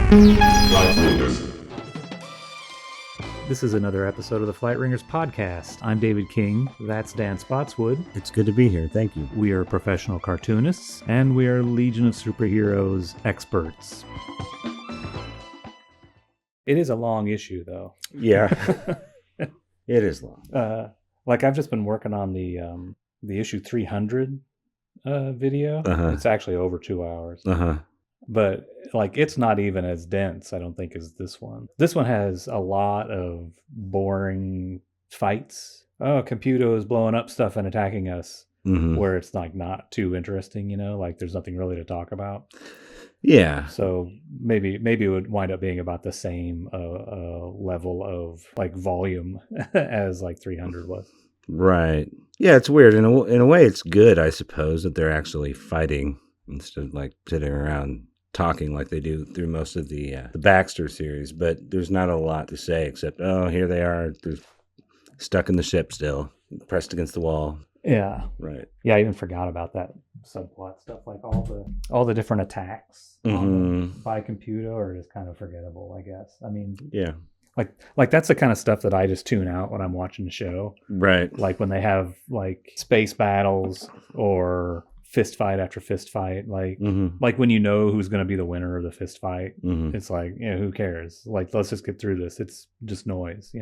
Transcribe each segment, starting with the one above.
This is another episode of the Flight Ringers podcast. I'm David King. That's Dan Spottswood. It's good to be here. Thank you. We are professional cartoonists, and we are Legion of Superheroes experts. It is a long issue, though. Yeah, it is long. I've just been working on the issue 300 video. It's actually over 2 hours. But it's not even as dense, I don't think, as this one. This one has a lot of boring fights. Oh, Computo is blowing up stuff and attacking us, where it's not too interesting, there's nothing really to talk about. Yeah. So maybe it would wind up being about the same level of volume as 300 was. Right. Yeah, it's weird. In a way, it's good, I suppose, that they're actually fighting instead of sitting around talking like they do through most of the Baxter series. But there's not a lot to say except, oh, here they are. They're stuck in the ship still, pressed against the wall. Yeah. Right. Yeah, I even forgot about that subplot stuff. All the different attacks by Computo are just kind of forgettable, I guess. I mean, yeah. That's the kind of stuff that I just tune out when I'm watching the show. Right. Like when they have space battles or fist fight after fist fight. Like when you know who's going to be the winner of the fist fight, it's who cares? Let's just get through this. It's just noise,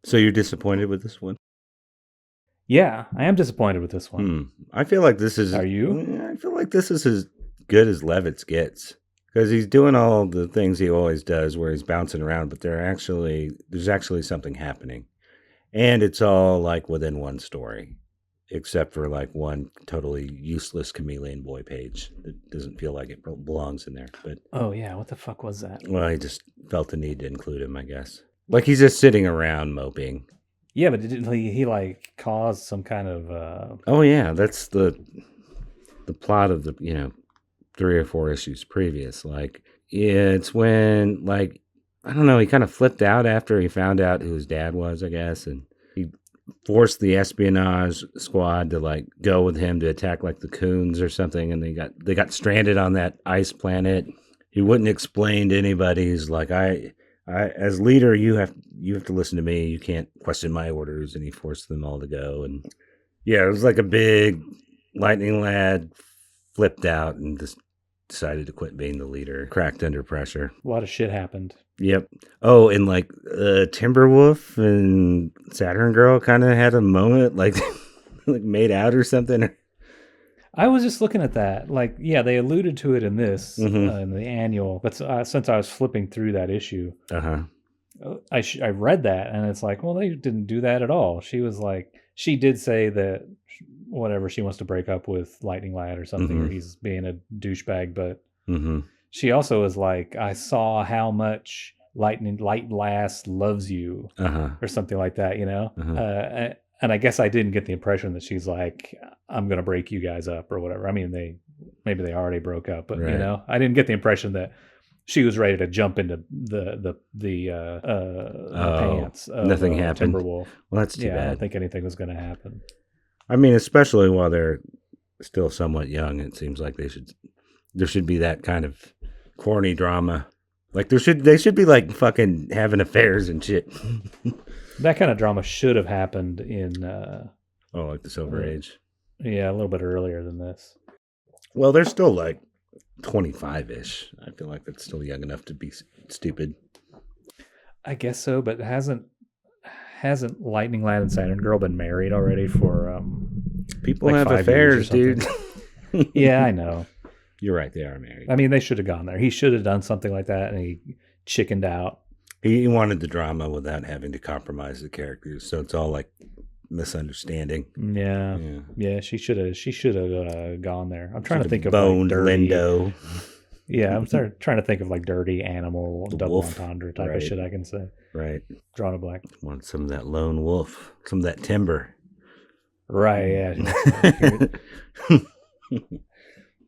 So you're disappointed with this one? Yeah, I am disappointed with this one. I feel like this is... Are you? I feel like this is as good as Levitz gets. Because he's doing all the things he always does where he's bouncing around, but there's actually something happening. And it's all within one story, except for one totally useless chameleon boy page that doesn't feel like it belongs in there. But oh yeah, what the fuck was that? Well, I just felt the need to include him, I guess. He's just sitting around moping. Yeah, but didn't he cause some kind of Oh yeah, that's the plot of the 3 or 4 issues previous. It's when I don't know, he kind of flipped out after he found out who his dad was, I guess, and he forced the espionage squad to go with him to attack the Coons or something, and they got stranded on that ice planet. He wouldn't explain to anybody. He's I as leader, you have to listen to me. You can't question my orders. And he forced them all to go. And yeah, it was a big lightning lad flipped out and just decided to quit being the leader. Cracked under pressure. A lot of shit happened. Yep. Oh, and Timberwolf and Saturn Girl kind of had a moment, made out or something. I was just looking at that. They alluded to it in this, in the annual. But since I was flipping through that issue, I read that, and it's well, they didn't do that at all. She was she did say that whatever, she wants to break up with Lightning Lad or something, or he's being a douchebag. But she also was I saw how much Light Lass loves you, or something like that, And I guess I didn't get the impression that she's I'm going to break you guys up or whatever. I mean, maybe they already broke up, but right. I didn't get the impression that she was ready to jump into the pants of nothing happened. Timberwolf. Well, that's too bad. I don't think anything was going to happen. I mean, especially while they're still somewhat young, it seems like there should be that kind of corny drama. They should be fucking having affairs and shit. That kind of drama should have happened in the Silver Age. Yeah, a little bit earlier than this. Well, they're still 25-ish. I feel like that's still young enough to be stupid. I guess so, but hasn't Lightning Lad and Saturn Girl been married already for people have affairs, dude. Yeah, I know. You're right, they are married. I mean, they should have gone there. He should have done something like that, and he chickened out. He wanted the drama without having to compromise the characters, so it's all misunderstanding. Yeah. She should have gone there. I'm trying to think of boned dirty, Lindo. Yeah, I'm trying to think of dirty animal, the double wolf. entendre type of shit I can say. Right. Drawing a blank. Want some of that lone wolf, some of that timber. Right. Yeah.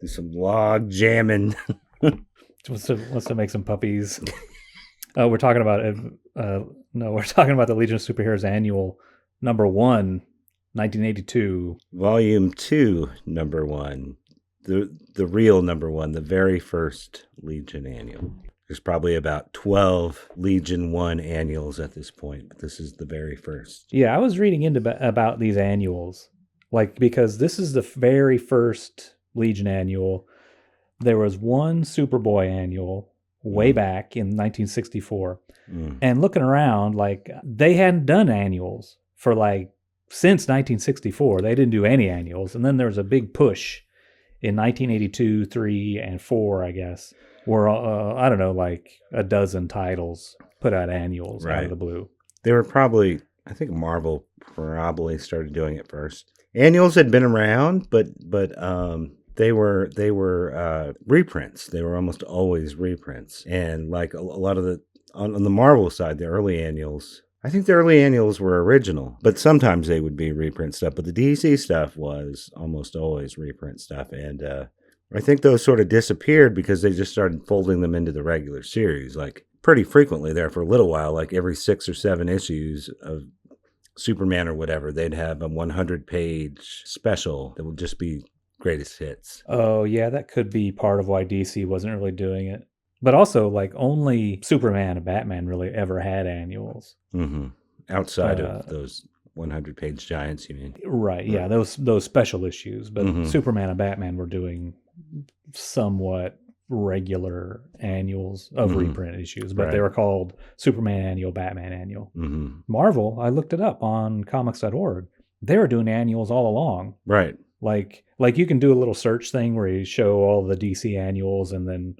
Do some log jamming. Wants to make some puppies. We're talking about we're talking about the Legion of Superheroes annual number 1, 1982. Volume 2, number 1. The real number 1, the very first Legion annual. There's probably about 12 Legion 1 annuals at this point, but this is the very first. Yeah, I was reading about these annuals, like, because this is the very first Legion annual. There was one Superboy annual way back in 1964. And looking around, like, they hadn't done annuals for like since 1964. They didn't do any annuals. And then there was a big push in 1982, 3, and 4, I guess, where, I don't know, like a dozen titles put out annuals out of the blue. They were probably, I think Marvel probably started doing it first. Annuals had been around, but they were reprints. They were almost always reprints. And like a lot of the, on the Marvel side, the early annuals, I think the early annuals were original, but sometimes they would be reprint stuff. But the DC stuff was almost always reprint stuff. And I think those sort of disappeared because they just started folding them into the regular series, like pretty frequently there for a little while, like every 6 or 7 issues of Superman or whatever, they'd have a 100-page special that would just be greatest hits. Oh, yeah, that could be part of why DC wasn't really doing it. But also, like, only Superman and Batman really ever had annuals. Outside of those 100-page giants, you mean? Right, yeah, those special issues. But Superman and Batman were doing somewhat regular annuals of reprint issues, but they were called Superman Annual, Batman Annual. Marvel, I looked it up on comics.org. They were doing annuals all along. Right. Like you can do a little search thing where you show all the DC annuals, and then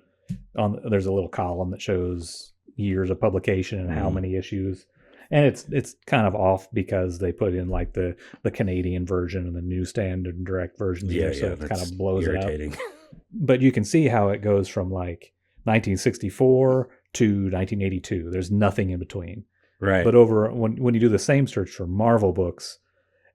there's a little column that shows years of publication and how many issues. And it's kind of off because they put in like the Canadian version and the newsstand and direct versions there, so it kind of blows irritating. It up. But you can see how it goes from like 1964 to 1982. There's nothing in between. Right. But over when you do the same search for Marvel books,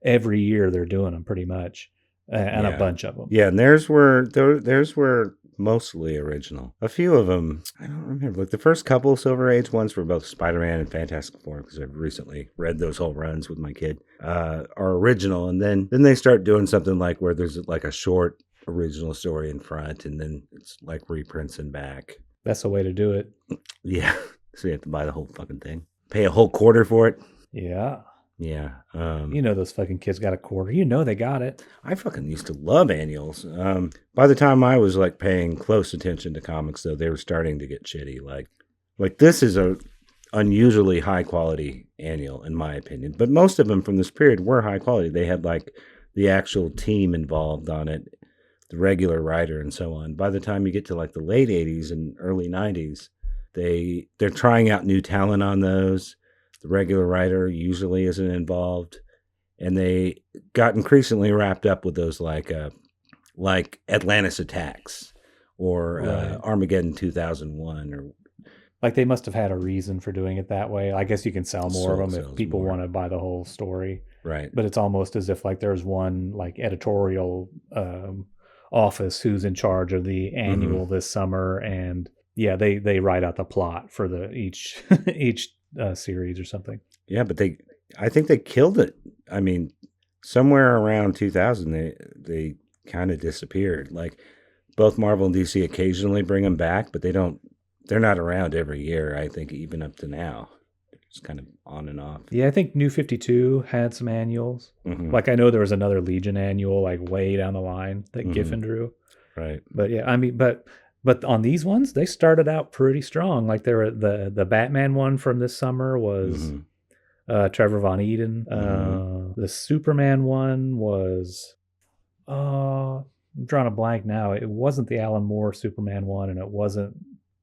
every year they're doing them pretty much, and a bunch of them. Yeah, and theirs were mostly original. A few of them, I don't remember. Like the first couple Silver Age ones were both Spider-Man and Fantastic Four, because I've recently read those whole runs with my kid, are original. And then they start doing something like where there's like a short original story in front, and then it's like reprints and back. That's the way to do it. Yeah. So you have to buy the whole fucking thing. Pay a whole quarter for it. Yeah. Yeah. You know those fucking kids got a quarter. You know they got it. I fucking used to love annuals. By the time I was like paying close attention to comics, though, they were starting to get shitty. Like this is a unusually high quality annual, in my opinion. But most of them from this period were high quality. They had like the actual team involved on it, the regular writer and so on. By the time you get to like the late 80s and early 90s, they're trying out new talent on those. The regular writer usually isn't involved, and they got increasingly wrapped up with those like Atlantis Attacks or Armageddon 2001, or like they must have had a reason for doing it that way. I guess you can sell more of them if people want to buy the whole story, right? But it's almost as if like there's one like editorial office who's in charge of the annual this summer, and yeah, they write out the plot for each series or something. Yeah, but I think they killed it. I mean, somewhere around 2000, they kind of disappeared. Like both Marvel and DC occasionally bring them back, but they're not around every year. I think even up to now, it's kind of on and off. Yeah, I think New 52 had some annuals. Like I know there was another Legion annual like way down the line that Giffen drew. Right. But yeah, I mean, but on these ones, they started out pretty strong. Like there were the Batman one from this summer was Trevor Von Eden. The Superman one was I'm drawing a blank now. It wasn't the Alan Moore Superman one, and it wasn't,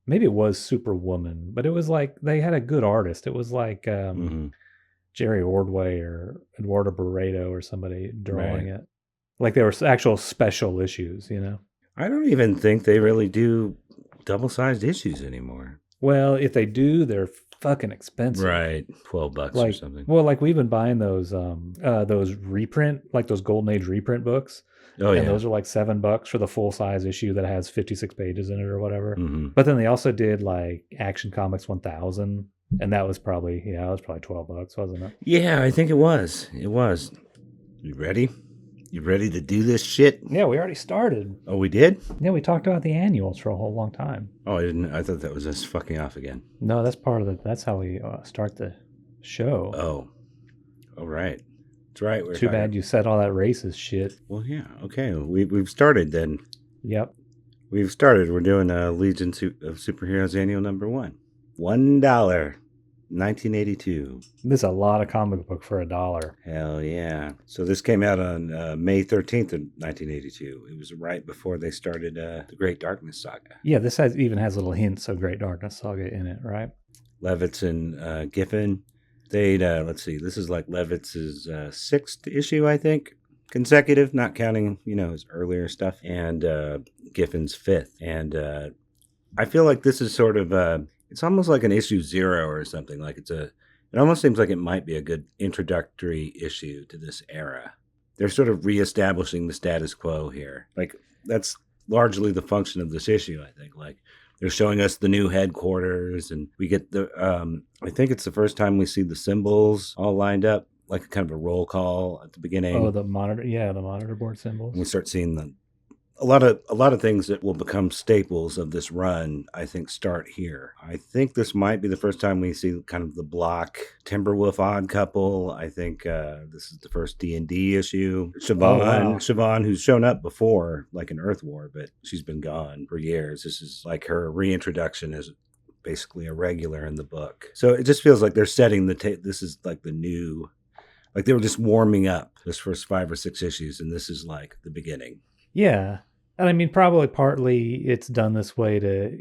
maybe it was Superwoman, but it was like they had a good artist. It was like Jerry Ordway or Eduardo Barreto or somebody drawing it. Like there were actual special issues, you know. I don't even think they really do double-sized issues anymore. Well, if they do, they're fucking expensive. Right. $12 or something. Well, like we've been buying those reprint, like those Golden Age reprint books. Oh, yeah. And those are like $7 for the full-size issue that has 56 pages in it or whatever. But then they also did like Action Comics 1000, and that was probably, $12, wasn't it? Yeah, I think it was. It was. You ready? You ready to do this shit? Yeah, we already started. Oh, we did? Yeah, we talked about the annuals for a whole long time. Oh, I didn't. I thought that was us fucking off again. No, that's part of the. That's how we start the show. Oh, all right. That's right. Too bad you said all that racist shit. Well, yeah. Okay, we've started then. Yep. We've started. We're doing Legion of Superheroes Annual number 1. $1. 1982. This is a lot of comic book for $1. Hell yeah. So this came out on May 13th of 1982. It was right before they started the Great Darkness Saga. Yeah, this even has little hints of Great Darkness Saga in it, right? Levitz and Giffen. They'd, let's see, this is like Levitz's 6th issue, I think, consecutive, not counting, his earlier stuff, and Giffen's 5th. And I feel like this is sort of... it's almost like an issue 0 or something. Like it almost seems like it might be a good introductory issue to this era. They're sort of reestablishing the status quo here. Like that's largely the function of this issue, I think. Like they're showing us the new headquarters, and we get I think it's the first time we see the symbols all lined up, like kind of a roll call at the beginning. Oh, the monitor, the monitor board symbols. And we start seeing a lot of things that will become staples of this run, I think, start here. I think this might be the first time we see kind of the Blok Timberwolf odd couple. I think this is the first D&D issue. Siobhan, who's shown up before, like in Earth War, but she's been gone for years. This is like her reintroduction as basically a regular in the book. So it just feels like they're setting this is like the new, like they were just warming up this first 5 or 6 issues, and this is like the beginning. Yeah. And I mean, probably partly it's done this way to,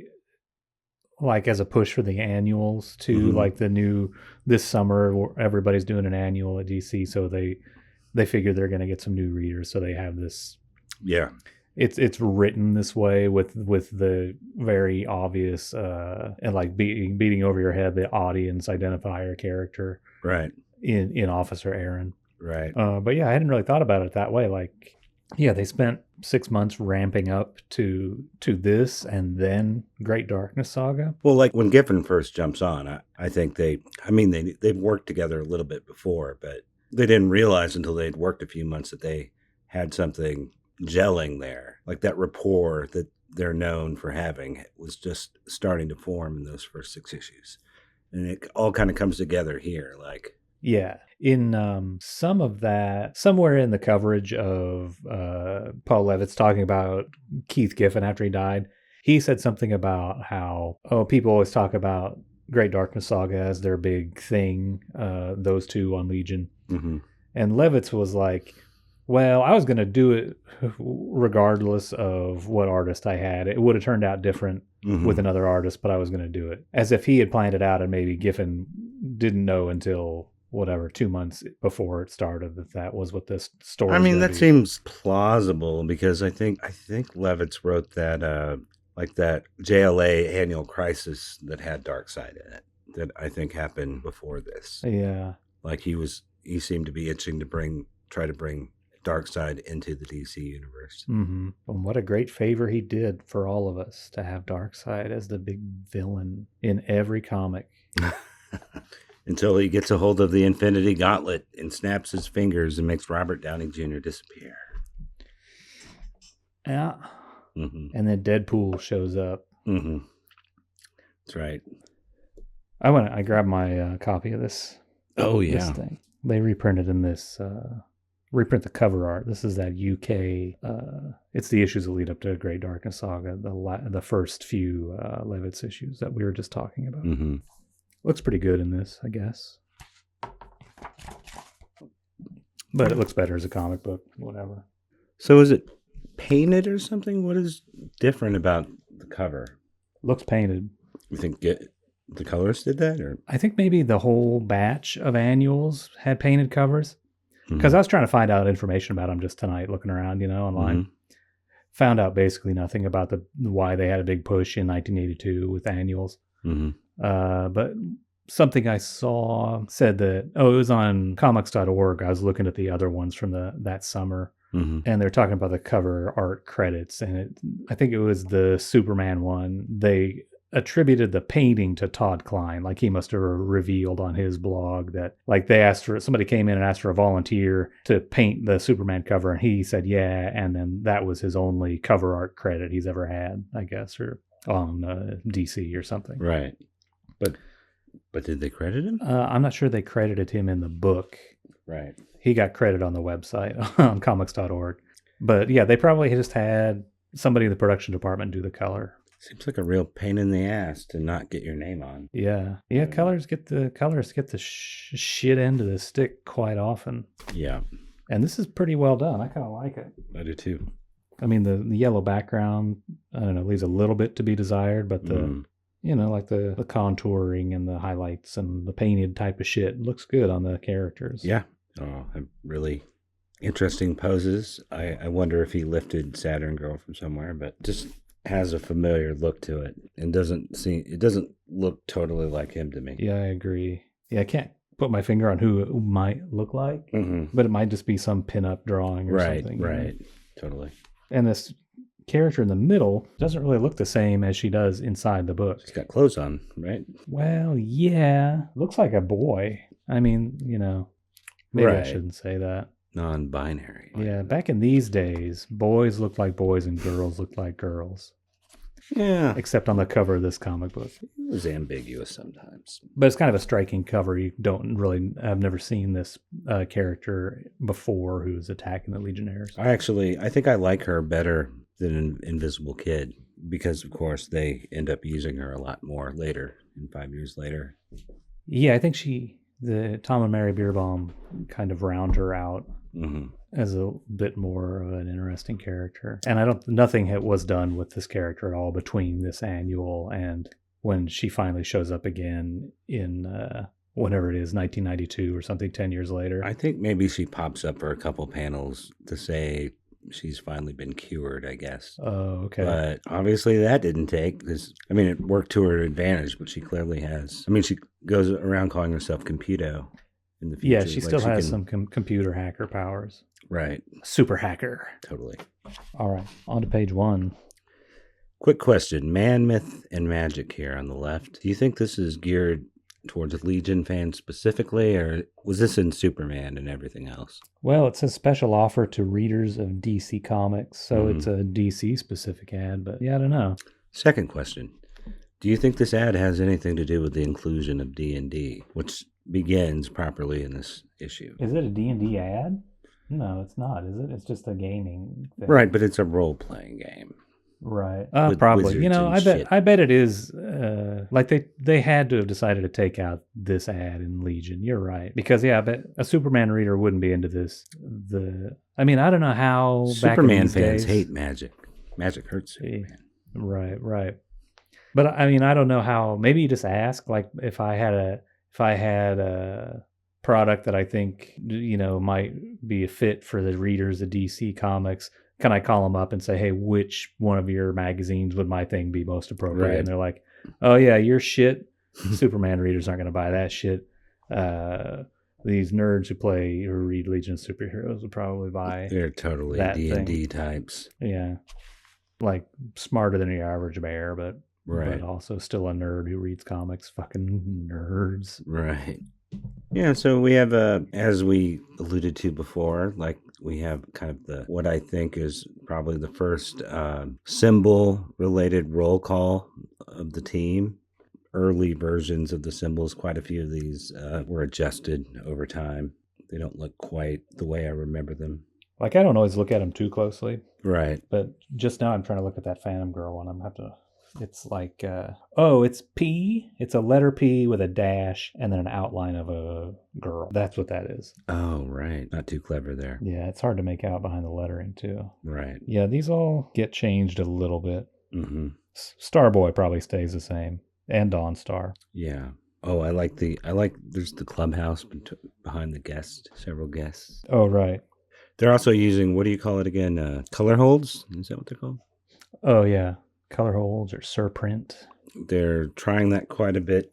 like, as a push for the annuals to like this summer, everybody's doing an annual at DC. So they figure they're going to get some new readers. So they have this. Yeah. It's written this way with the very obvious, and like beating over your head, the audience identifier character. Right. In Officer Aaron. Right. But yeah, I hadn't really thought about it that way. Like, yeah, they spent 6 months ramping up to this and then Great Darkness Saga. Well, like when Giffen first jumps on, I think they've worked together a little bit before, but they didn't realize until they'd worked a few months that they had something gelling there. Like that rapport that they're known for having was just starting to form in those first 6 issues. And it all kind of comes together here, like... Yeah. In some of that, somewhere in the coverage of Paul Levitz talking about Keith Giffen after he died, he said something about how, people always talk about Great Darkness Saga as their big thing, those two on Legion. Mm-hmm. And Levitz was like, well, I was going to do it regardless of what artist I had. It would have turned out different with another artist, but I was going to do it. As if he had planned it out and maybe Giffen didn't know until... 2 months before it started that was what this story. I mean, that seems plausible because I think Levitz wrote that like that JLA annual crisis that had Darkseid in it that I think happened before this. Yeah, like he seemed to be itching to try to bring Darkseid into the DC universe. Mm-hmm. And what a great favor he did for all of us to have Darkseid as the big villain in every comic. Until he gets a hold of the Infinity Gauntlet and snaps his fingers and makes Robert Downey Jr. disappear. Yeah. Mm-hmm. And then Deadpool shows up. Mm-hmm. That's right. I grabbed my copy of this. Oh, yeah. This thing. They reprinted in this, reprint the cover art. This is that UK, it's the issues that lead up to Great Darkness Saga, the first few Levitz issues that we were just talking about. Mm-hmm. Looks pretty good in this, I guess. But it looks better as a comic book, whatever. So is it painted or something? What is different about the cover? Looks painted. You think the colorist did that? Or I think maybe the whole batch of annuals had painted covers. Because I was trying to find out information about them just tonight, looking around, online. Mm-hmm. Found out basically nothing about why they had a big push in 1982 with annuals. Mm-hmm. But something I saw said that, it was on comics.org. I was looking at the other ones from that summer, and they're talking about the cover art credits. And I think it was the Superman one. They attributed the painting to Todd Klein. Like he must have revealed on his blog that like somebody came in and asked for a volunteer to paint the Superman cover, and he said yeah, and then that was his only cover art credit he's ever had, I guess, or on DC or something. Right. But did they credit him? I'm not sure they credited him in the book. Right. He got credit on the website on comics.org. But yeah, they probably just had somebody in the production department do the color. Seems like a real pain in the ass to not get your name on. Yeah. Colors get the shit end of the stick quite often. Yeah. And this is pretty well done. I kind of like it. I do too. I mean, the yellow background, I don't know, leaves a little bit to be desired, but the like the contouring and the highlights and the painted type of shit looks good on the characters. Yeah. Oh, really interesting poses. I wonder if he lifted Saturn Girl from somewhere, but just has a familiar look to it and it doesn't look totally like him to me. Yeah, I agree. Yeah, I can't put my finger on who it might look like, but it might just be some pinup drawing or something. Right. Totally. And this character in the middle doesn't really look the same as she does inside the book. She's got clothes on, right? Well, yeah. Looks like a boy. I mean, maybe I shouldn't say that. Non-binary. Yeah, back in these days, boys looked like boys and girls looked like girls. Yeah. Except on the cover of this comic book. It was ambiguous sometimes. But it's kind of a striking cover. I've never seen this character before who's attacking the Legionnaires. I think I like her better than an Invisible Kid because, of course, they end up using her a lot more later, 5 years later. Yeah, I think the Tom and Mary Bierbaum kind of round her out as a bit more of an interesting character. And nothing was done with this character at all between this annual and when she finally shows up again in whenever it is, 1992 or something, 10 years later. I think maybe she pops up for a couple panels to say she's finally been cured, I guess. Oh, okay. But obviously that didn't take because, it worked to her advantage, but she clearly has. She goes around calling herself Computo in the future. Yeah, she still has some computer hacker powers. Right. Super hacker. Totally. All right, on to page 1. Quick question. Man, myth, and magic here on the left. Do you think this is geared towards Legion fans specifically, or was this in Superman and everything else? Well, it says special offer to readers of DC Comics, so it's a DC-specific ad, but yeah, I don't know. Second question. Do you think this ad has anything to do with the inclusion of D&D, which begins properly in this issue? Is it a D&D ad? No, it's not, is it? It's just a gaming thing. Right, but it's a role-playing game. Right. Probably. I bet it is. Like they had to have decided to take out this ad in Legion. You're right. Because I bet a Superman reader wouldn't be into this. I don't know how Superman fans days, hate magic. Magic hurts Superman. Right. But I don't know how. Maybe you just ask, like, if I had a product that I think might be a fit for the readers of DC Comics. Can I call them up and say, hey, which one of your magazines would my thing be most appropriate? Right. And they're like, oh, yeah, your shit. Superman readers aren't going to buy that shit. These nerds who read Legion of Superheroes would probably buy They're totally D&D types. Yeah. Like smarter than your average bear, but also still a nerd who reads comics. Fucking nerds. Right. Yeah, so we have, as we alluded to before, like we have kind of what I think is probably the first symbol-related roll call of the team. Early versions of the symbols, quite a few of these were adjusted over time. They don't look quite the way I remember them. Like, I don't always look at them too closely. Right. But just now I'm trying to look at that Phantom Girl one. I'm going to have to... It's like, it's P. It's a letter P with a dash and then an outline of a girl. That's what that is. Oh, right. Not too clever there. Yeah, it's hard to make out behind the lettering, too. Right. Yeah, these all get changed a little bit. Mm-hmm. Starboy probably stays the same. And Dawnstar. Yeah. Oh, there's the clubhouse behind the guests, several guests. Oh, right. They're also using, what do you call it again? Color holds? Is that what they're called? Oh, yeah. Color holds or surprint. They're trying that quite a bit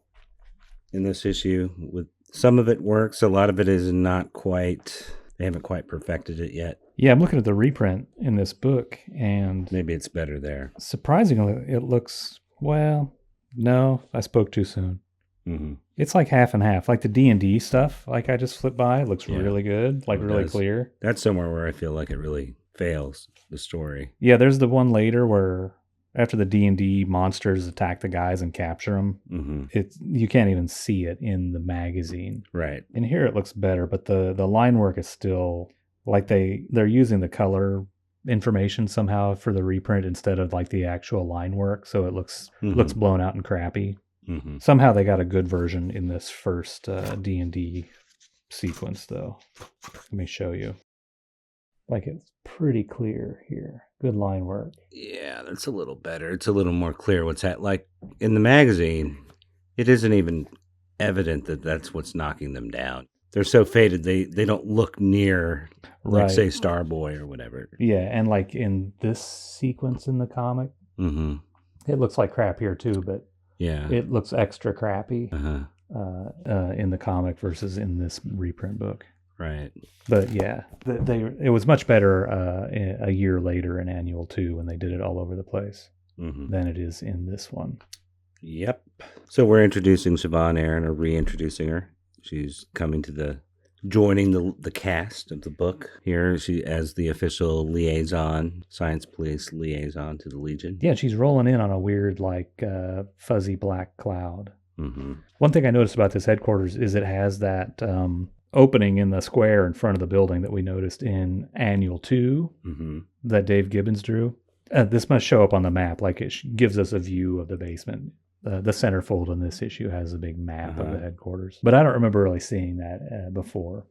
in this issue. With some of it works, a lot of it is not quite. They haven't quite perfected it yet. Yeah, I'm looking at the reprint in this book, and maybe it's better there. Surprisingly, it looks No, I spoke too soon. Mm-hmm. It's like half and half. Like the D&D stuff, like I just flipped by, it looks really good, like really clear. That's somewhere where I feel like it really fails the story. Yeah, there's the one later where after the D&D monsters attack the guys and capture them, you can't even see it in the magazine. Right. And here it looks better, but the line work is still like they're using the color information somehow for the reprint instead of like the actual line work, so it looks blown out and crappy. Somehow they got a good version in this first D&D sequence, though. Let me show you. Like, it's pretty clear here. Good line work. Yeah, that's a little better. It's a little more clear what's that. Like in the magazine, it isn't even evident that that's what's knocking them down. They're so faded, they don't look near, like, say, Starboy or whatever. Yeah, and like in this sequence in the comic, it looks like crap here too, but it looks extra crappy in the comic versus in this reprint book. Right. But yeah, it was much better a year later in Annual 2 when they did it all over the place than it is in this one. Yep. So we're introducing Siobhan Aaron, or reintroducing her. She's coming to joining the cast of the book here. She as the official liaison, science police liaison to the Legion. Yeah, she's rolling in on a weird, like, fuzzy black cloud. One thing I noticed about this headquarters is it has that opening in the square in front of the building that we noticed in Annual 2 that Dave Gibbons drew. This must show up on the map, like it gives us a view of the basement. The centerfold in this issue has a big map of the headquarters. But I don't remember really seeing that before.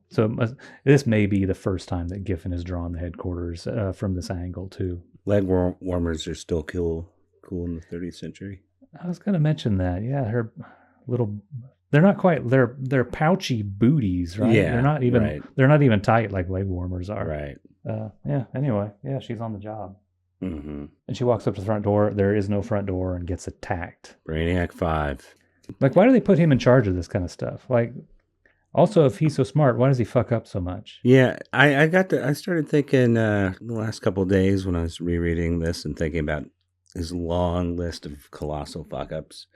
So this may be the first time that Giffen has drawn the headquarters from this angle, too. Leg warmers are still cool in the 30th century. I was going to mention that. Yeah, her little... They're not quite... They're pouchy booties, right? Yeah, they're not even tight like leg warmers are. Right. Yeah, anyway. Yeah, she's on the job. And she walks up to the front door. There is no front door and gets attacked. Brainiac 5. Like, why do they put him in charge of this kind of stuff? Like, also, if he's so smart, why does he fuck up so much? Yeah, I started thinking the last couple of days when I was rereading this and thinking about his long list of colossal fuck ups.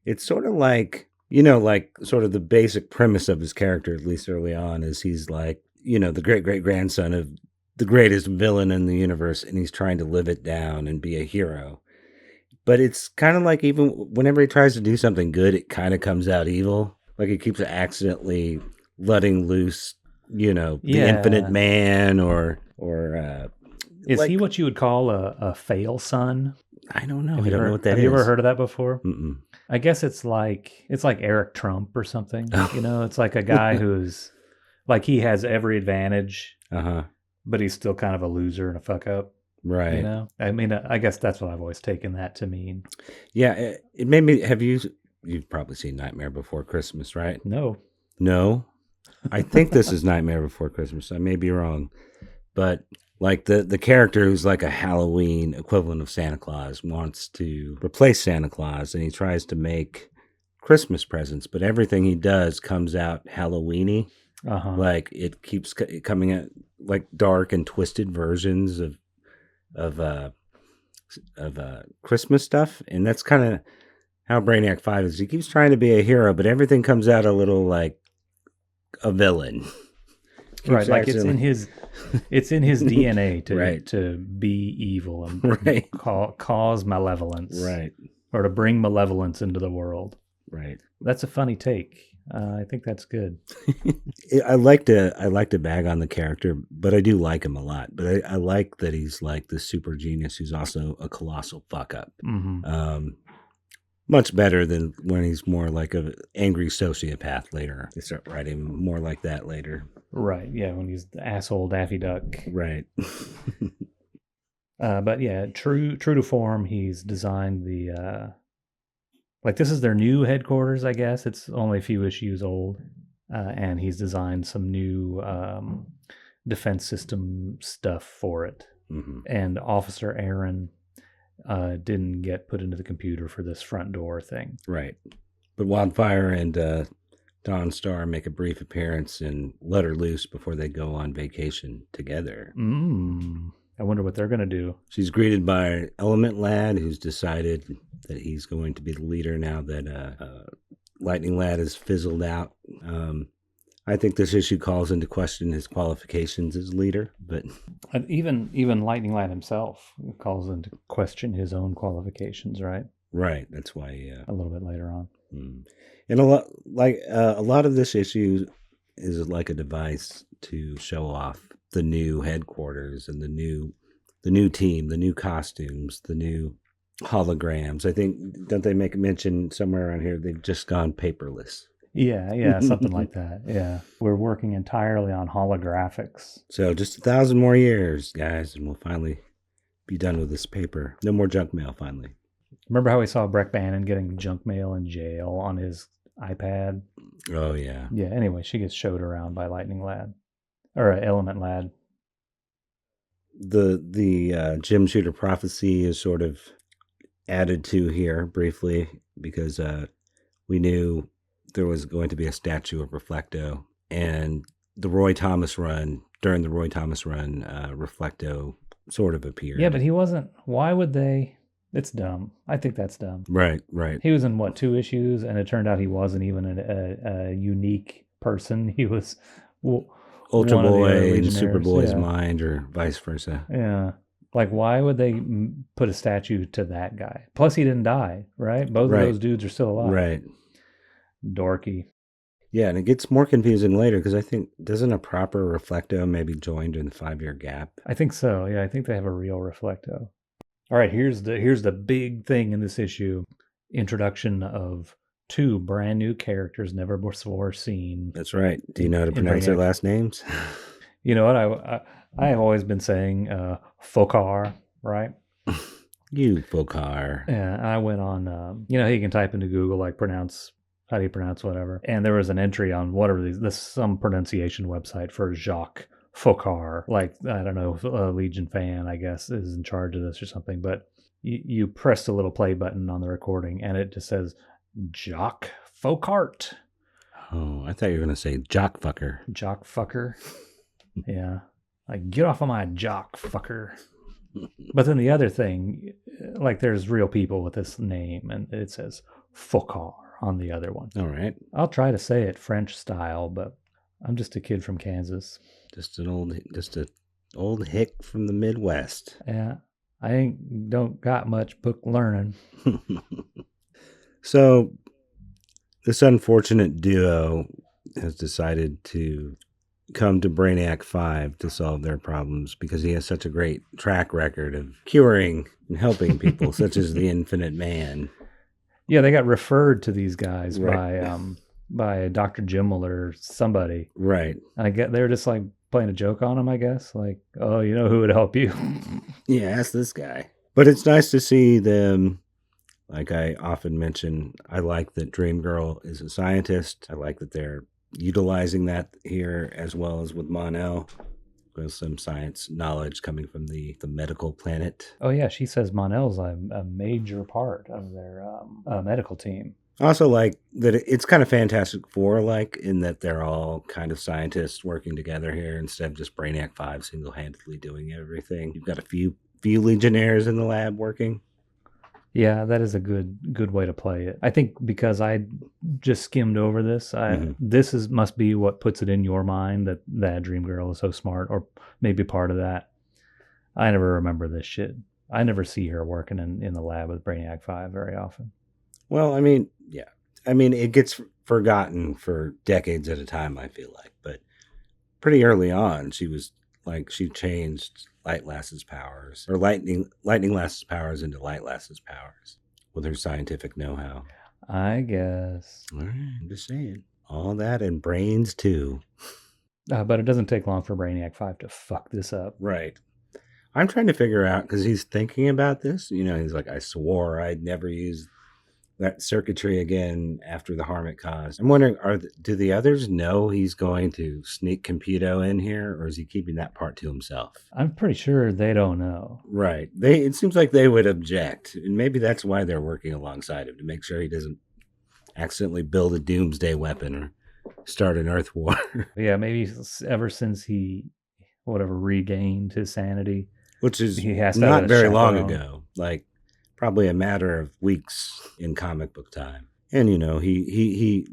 It's sort of like, like sort of the basic premise of his character, at least early on, is he's like, the great-great-grandson of the greatest villain in the universe, and he's trying to live it down and be a hero. But it's kind of like even whenever he tries to do something good, it kind of comes out evil. Like he keeps accidentally letting loose, the infinite man or is he what you would call a fail son? I don't know. I don't know what that is. Have you ever heard of that before? Mm-mm. I guess it's like Eric Trump or something. It's like a guy who's like he has every advantage. But he's still kind of a loser and a fuck up. Right. I mean, I guess that's what I've always taken that to mean. Yeah. It made me, you've probably seen Nightmare Before Christmas, right? No. I think this is Nightmare Before Christmas. I may be wrong. But like the character who's like a Halloween equivalent of Santa Claus wants to replace Santa Claus, and he tries to make Christmas presents, but everything he does comes out Halloween-y. Like it keeps coming out like dark and twisted versions of Christmas stuff, and that's kind of how Brainiac 5 is. He keeps trying to be a hero, but everything comes out a little like a villain. Right, like it's in his DNA to be evil and cause malevolence, right, or to bring malevolence into the world. Right. That's a funny take. I think that's good. I like to bag on the character, but I do like him a lot. But I like that he's like the super genius who's also a colossal fuck up. Much better than when he's more like an angry sociopath later. They start writing more like that later. Right, yeah, when he's the asshole Daffy Duck. Right. But yeah, true to form, he's designed the... like this is their new headquarters, I guess. It's only a few issues old. And he's designed some new defense system stuff for it. And Officer Aaron didn't get put into the computer for this front door thing. Right. But Wildfire and Dawn Star make a brief appearance and let her loose before they go on vacation together. I wonder what they're going to do. She's greeted by Element Lad, who's decided that he's going to be the leader now that Lightning Lad has fizzled out. I think this issue calls into question his qualifications as leader, but even Lightning Lad himself calls into question his own qualifications, right? Right. That's why a little bit later on. And a lot of this issue is like a device to show off the new headquarters and the new team, the new costumes, the new holograms. I think, don't they make a mention somewhere around here? They've just gone paperless. Yeah, something like that. Yeah, we're working entirely on holographics. So just 1,000 more years, guys, and we'll finally be done with this paper. No more junk mail, finally. Remember how we saw Breck Bannon getting junk mail in jail on his iPad? Oh, yeah. Yeah, anyway, she gets showed around by Lightning Lad. Or Element Lad. The Jim Shooter prophecy is sort of added to here briefly because we knew there was going to be a statue of Reflecto, and during the Roy Thomas run, Reflecto sort of appeared. Yeah, but he wasn't. Why would they? It's dumb. I think that's dumb. Right. He was in 2 issues, and it turned out he wasn't even a unique person. He was Ultra Boy in Superboy's mind, or vice versa. Yeah. Like, why would they put a statue to that guy? Plus, he didn't die, right? Both of those dudes are still alive. Right. Dorky. Yeah, and it gets more confusing later because I think, doesn't a proper Reflecto maybe join during the 5-year gap? I think so. Yeah, I think they have a real Reflecto. All right, here's the big thing in this issue. Introduction of 2 brand new characters never before seen. That's right. Do you know how to pronounce their last names? You know what? I have always been saying Fokar, right? You Fokar. Yeah, I went on, you can type into Google, like, how do you pronounce whatever? And there was an entry on some pronunciation website for Jacques Fokar. Like, I don't know, a Legion fan, I guess, is in charge of this or something. But you press the little play button on the recording, and it just says Jacques Fokart. Oh, I thought you were going to say Jock Fucker. Jock Fucker. Yeah. Like, get off of my jock fucker. But then the other thing, like, there's real people with this name, and it says Fokar on the other one. All right. I'll try to say it French style, but I'm just a kid from Kansas. Just an old hick from the Midwest. Yeah. I don't got much book learning. So this unfortunate duo has decided to come to Brainiac 5 to solve their problems because he has such a great track record of curing and helping people, such as the Infinite Man. Yeah, they got referred to these guys by Dr. Jimmel or somebody. Right. And they were just like playing a joke on him, I guess. Like, oh, you know who would help you? Yeah, ask this guy. But it's nice to see them. Like I often mention, I like that Dream Girl is a scientist. I like that they're utilizing that here as well as with Mon-El. With some science knowledge coming from the medical planet. Oh, yeah. She says Mon-El's a major part of their medical team. Also, like that it's kind of Fantastic Four, like in that they're all kind of scientists working together here instead of just Brainiac 5 single-handedly doing everything. You've got a few Legionnaires in the lab working. Yeah, that is a good way to play it. I think because I just skimmed over this, this must be what puts it in your mind that Dream Girl is so smart, or maybe part of that. I never remember this shit. I never see her working in the lab with Brainiac 5 very often. Well, I mean, yeah. I mean, it gets forgotten for decades at a time, I feel like. But pretty early on, she changed Light Lass's powers, or Lightning Lass's powers into Light Lass's powers with her scientific know-how. I guess. All right, I'm just saying. All that and brains, too. But it doesn't take long for Brainiac 5 to fuck this up. Right. I'm trying to figure out, because he's thinking about this. He's like, I swore I'd never use that circuitry again after the harm it caused. I'm wondering, do the others know he's going to sneak Computo in here, or is he keeping that part to himself? I'm pretty sure they don't know. Right. It seems like they would object, and maybe that's why they're working alongside him, to make sure he doesn't accidentally build a doomsday weapon or start an Earth war. Yeah, maybe ever since he, regained his sanity. Which is not very long ago. Like, probably a matter of weeks in comic book time. And, he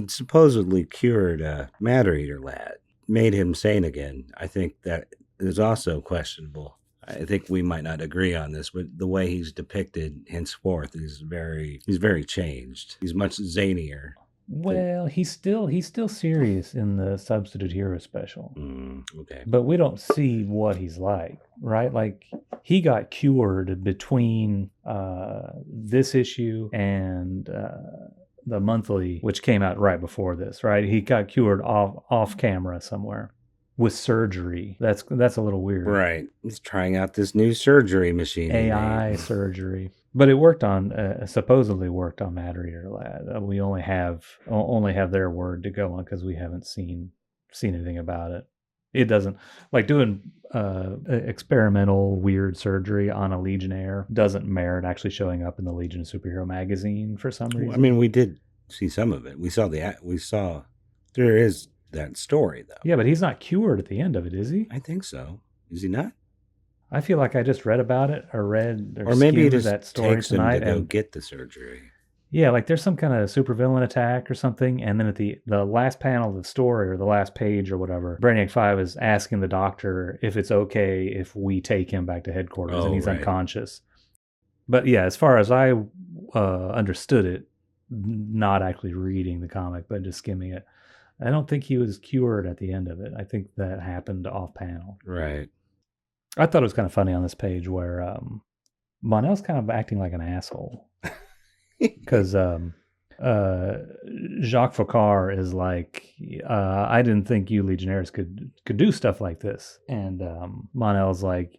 supposedly cured a matter eater lad, made him sane again. I think that is also questionable. I think we might not agree on this, but the way he's depicted henceforth he's very changed. He's much zanier. Well, he's still serious in the Substitute Hero special. Okay. But we don't see what he's like, right? Like, he got cured between this issue and the monthly, which came out right before this, right? He got cured off camera somewhere with surgery. That's a little weird. Right. He's trying out this new surgery machine. AI surgery. But it worked on, supposedly worked on Matter Eater Lad. We only have their word to go on because we haven't seen anything about it. It doesn't, like, doing experimental weird surgery on a Legionnaire doesn't merit actually showing up in the Legion of Superhero magazine for some reason. I mean, we did see some of it. We saw there is that story though. Yeah, but he's not cured at the end of it, is he? I think so. Is he not? I feel like I just read about it or maybe he just that story takes tonight him to go get the surgery. Yeah, like there's some kind of supervillain attack or something, and then at the last panel of the story or the last page or whatever, Brainiac 5 is asking the doctor if it's okay if we take him back to headquarters, and he's unconscious. But yeah, as far as I understood it, not actually reading the comic, but just skimming it, I don't think he was cured at the end of it. I think that happened off panel. Right. I thought it was kind of funny on this page where Monel's kind of acting like an asshole. Because Jacques Foccart is like, I didn't think you Legionnaires could do stuff like this. And Monel's like,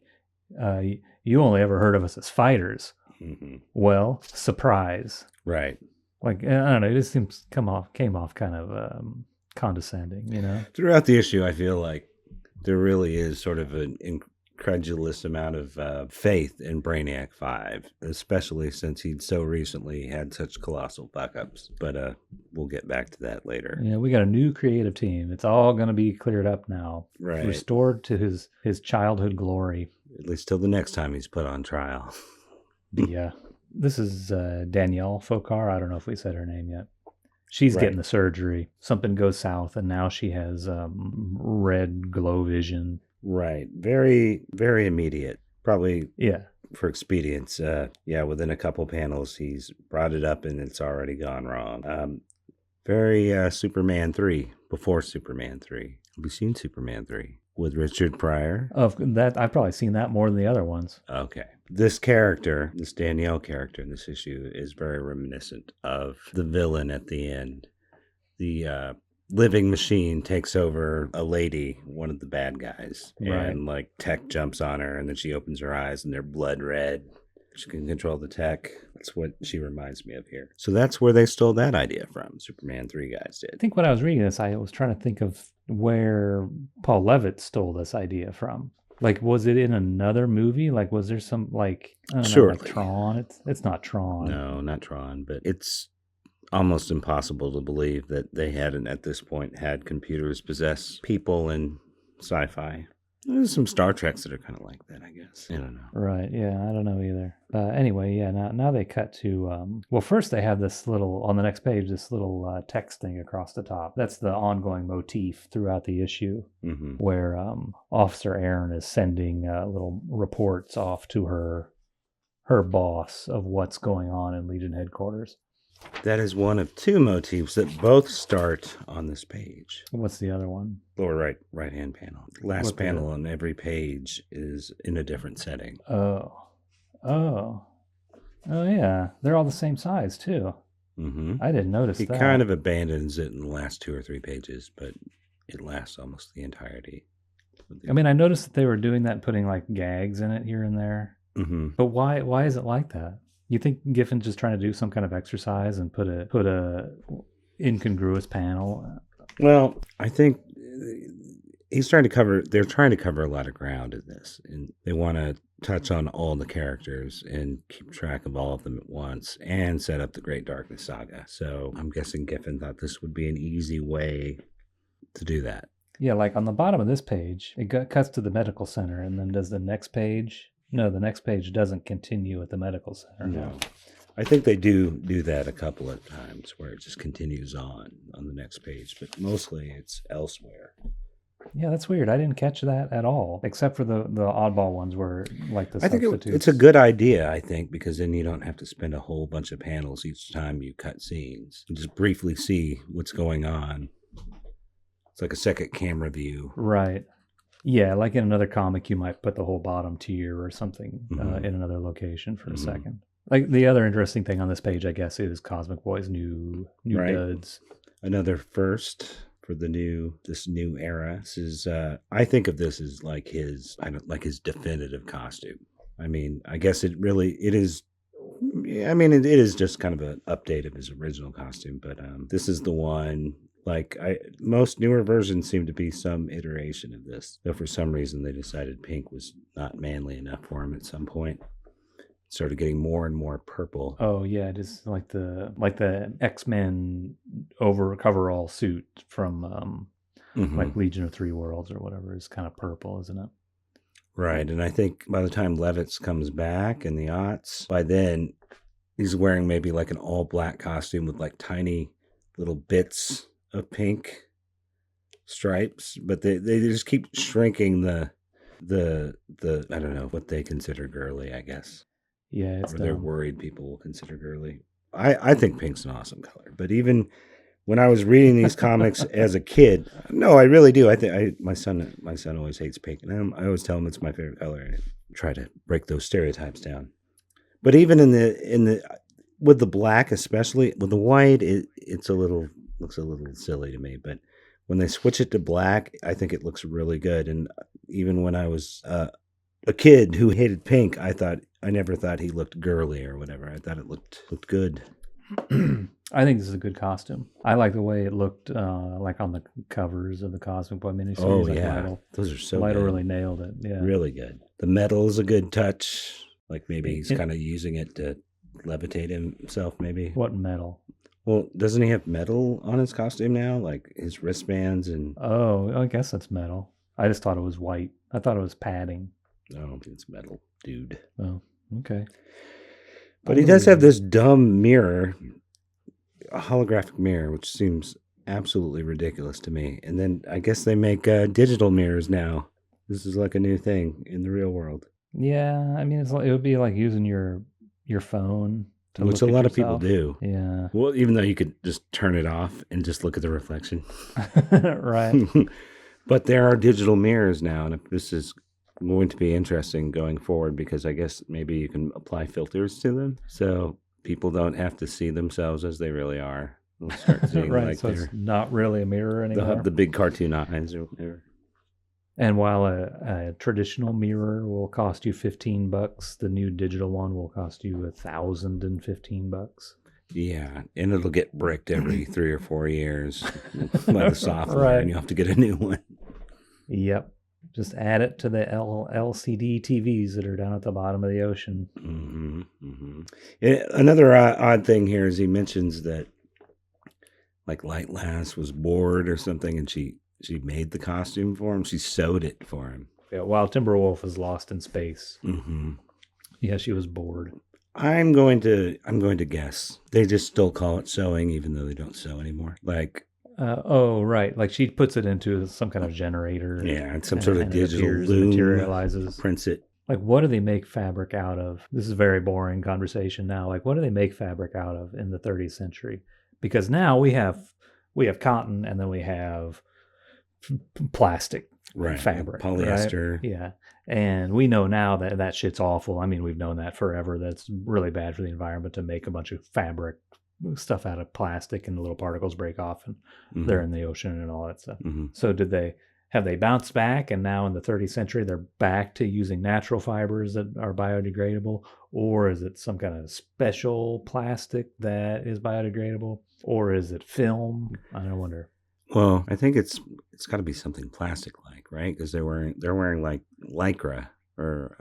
you only ever heard of us as fighters. Mm-hmm. Well, surprise. Right. Like, I don't know, it just seems came off kind of condescending, you know? Throughout the issue, I feel like there really is sort of an incredulous amount of faith in Brainiac 5, especially since he'd so recently had such colossal fuck-ups. But we'll get back to that later. Yeah, we got a new creative team. It's all going to be cleared up now. Right. Restored to his childhood glory. At least till the next time he's put on trial. This is Danielle Foccart. I don't know if we said her name yet. She's getting the surgery. Something goes south, and now she has red glow vision. Right. Very, very immediate. Probably for expedience. Within a couple panels, he's brought it up, and it's already gone wrong. Very Superman 3, before Superman 3. Have you seen Superman 3? With Richard Pryor? Of that, I've probably seen that more than the other ones. Okay. This character, this Danielle character in this issue, is very reminiscent of the villain at the end. The living machine takes over a lady, one of the bad guys, and like tech jumps on her, and then she opens her eyes and they're blood red. She can control the tech. That's what she reminds me of here. So that's where they stole that idea from. Superman 3 guys did. I think when I was reading this, I was trying to think of where Paul Levitz stole this idea from. Like, was it in another movie? Like, was there some, like, I don't know, like Tron? It's not Tron. No, not Tron, but it's almost impossible to believe that they hadn't, at this point, had computers possess people in sci-fi. There's some Star Treks that are kind of like that, I guess. I don't know. Right, yeah, I don't know either. Anyway, yeah, now they cut to, first they have this little, on the next page, this little text thing across the top. That's the ongoing motif throughout the issue, where Officer Aaron is sending little reports off to her boss of what's going on in Legion headquarters. That is one of two motifs that both start on this page. What's the other one? Lower right-hand panel. Last panel on every page is in a different setting. Oh, yeah. They're all the same size, too. Mm-hmm. I didn't notice that. He kind of abandons it in the last 2 or 3 pages, but it lasts almost the entirety. I mean, I noticed that they were doing that, putting like gags in it here and there. Mm-hmm. But why is it like that? You think Giffen's just trying to do some kind of exercise and put a incongruous panel? Well, I think they're trying to cover a lot of ground in this, and they want to touch on all the characters and keep track of all of them at once and set up the Great Darkness Saga. So I'm guessing Giffen thought this would be an easy way to do that. Yeah, like on the bottom of this page, it cuts to the medical center, and then does the next page No, the next page doesn't continue at the medical center. No. I think they do that a couple of times where it just continues on the next page, but mostly it's elsewhere. Yeah, that's weird. I didn't catch that at all, except for the oddball ones where, like, the substitutes. I think it's a good idea, I think, because then you don't have to spend a whole bunch of panels each time you cut scenes. You just briefly see what's going on. It's like a second camera view. Right. Yeah, like in another comic, you might put the whole bottom tier or something in another location for a second. Like, the other interesting thing on this page, I guess, is Cosmic Boy's new duds. Another first for this new era. This is I think of this as like his definitive costume. I mean, I guess it is. I mean, it is just kind of an update of his original costume, but this is the one. Like, most newer versions seem to be some iteration of this. Though for some reason they decided pink was not manly enough for him at some point. Started getting more and more purple. Oh yeah, just like the X-Men coverall suit from like Legion of Three Worlds or whatever is kind of purple, isn't it? Right, and I think by the time Levitz comes back in the aughts, by then he's wearing maybe like an all black costume with like tiny little bits of pink stripes, but they just keep shrinking the I don't know what they consider girly, I guess. Yeah, it's they're worried people will consider girly. I think pink's an awesome color, but even when I was reading these comics as a kid, no, I really do. I think my son always hates pink, and I always tell him it's my favorite color, and try to break those stereotypes down. But even in the with the black, especially with the white, looks a little silly to me. But when they switch it to black, I think it looks really good. And even when I was a kid who hated pink, I never thought he looked girly or whatever. I thought it looked good. I think this is a good costume. I like the way it looked, like on the covers of the Cosmic Boy miniseries. Oh like yeah, Lytle. Those are so Lytle good. really nailed it. Yeah, really good. The metal is a good touch. Like maybe he's kind of using it to levitate himself. Maybe. What metal? Well, doesn't he have metal on his costume now, like his wristbands and? Oh, I guess that's metal. I just thought it was white. I thought it was padding. No, it's metal, dude. Oh, okay. But he does have this dumb mirror, a holographic mirror, which seems absolutely ridiculous to me. And then I guess they make digital mirrors now. This is like a new thing in the real world. Yeah, I mean, it would be like using your phone. Which a lot of people do. Yeah. Well, even though you could just turn it off and just look at the reflection. Right. But there are digital mirrors now, and this is going to be interesting going forward because I guess maybe you can apply filters to them so people don't have to see themselves as they really are. They'll start seeing right, like so it's not really a mirror anymore. They'll have the big cartoon eyes or whatever. And while a traditional mirror will cost you $15, the new digital one will cost you $1,015. Yeah, and it'll get bricked every 3 or 4 years by the software, right. And you have to get a new one. Yep. Just add it to the LCD TVs that are down at the bottom of the ocean. Mm-hmm, mm-hmm. Another odd thing here is he mentions that like Light Lass was bored or something, and she made the costume for him. She sewed it for him. Yeah, while Timberwolf is lost in space. Mm-hmm. Yeah, she was bored. I'm going to guess they just still call it sewing, even though they don't sew anymore. Like, oh right, like she puts it into some kind of generator. Yeah, it's some sort of digital loom. Materializes. Prints it. Like, what do they make fabric out of? This is a very boring conversation now. Like, what do they make fabric out of in the 30th century? Because now we have cotton, and then we have plastic fabric, polyester. Right? Yeah. And we know now that shit's awful. I mean, we've known that forever. That's really bad for the environment to make a bunch of fabric stuff out of plastic, and the little particles break off and they're in the ocean and all that stuff. Mm-hmm. So have they bounced back, and now in the 30th century they're back to using natural fibers that are biodegradable? Or is it some kind of special plastic that is biodegradable? Or is it film? I wonder. Well, I think it's got to be something plastic-like, right? Because they're wearing like Lycra or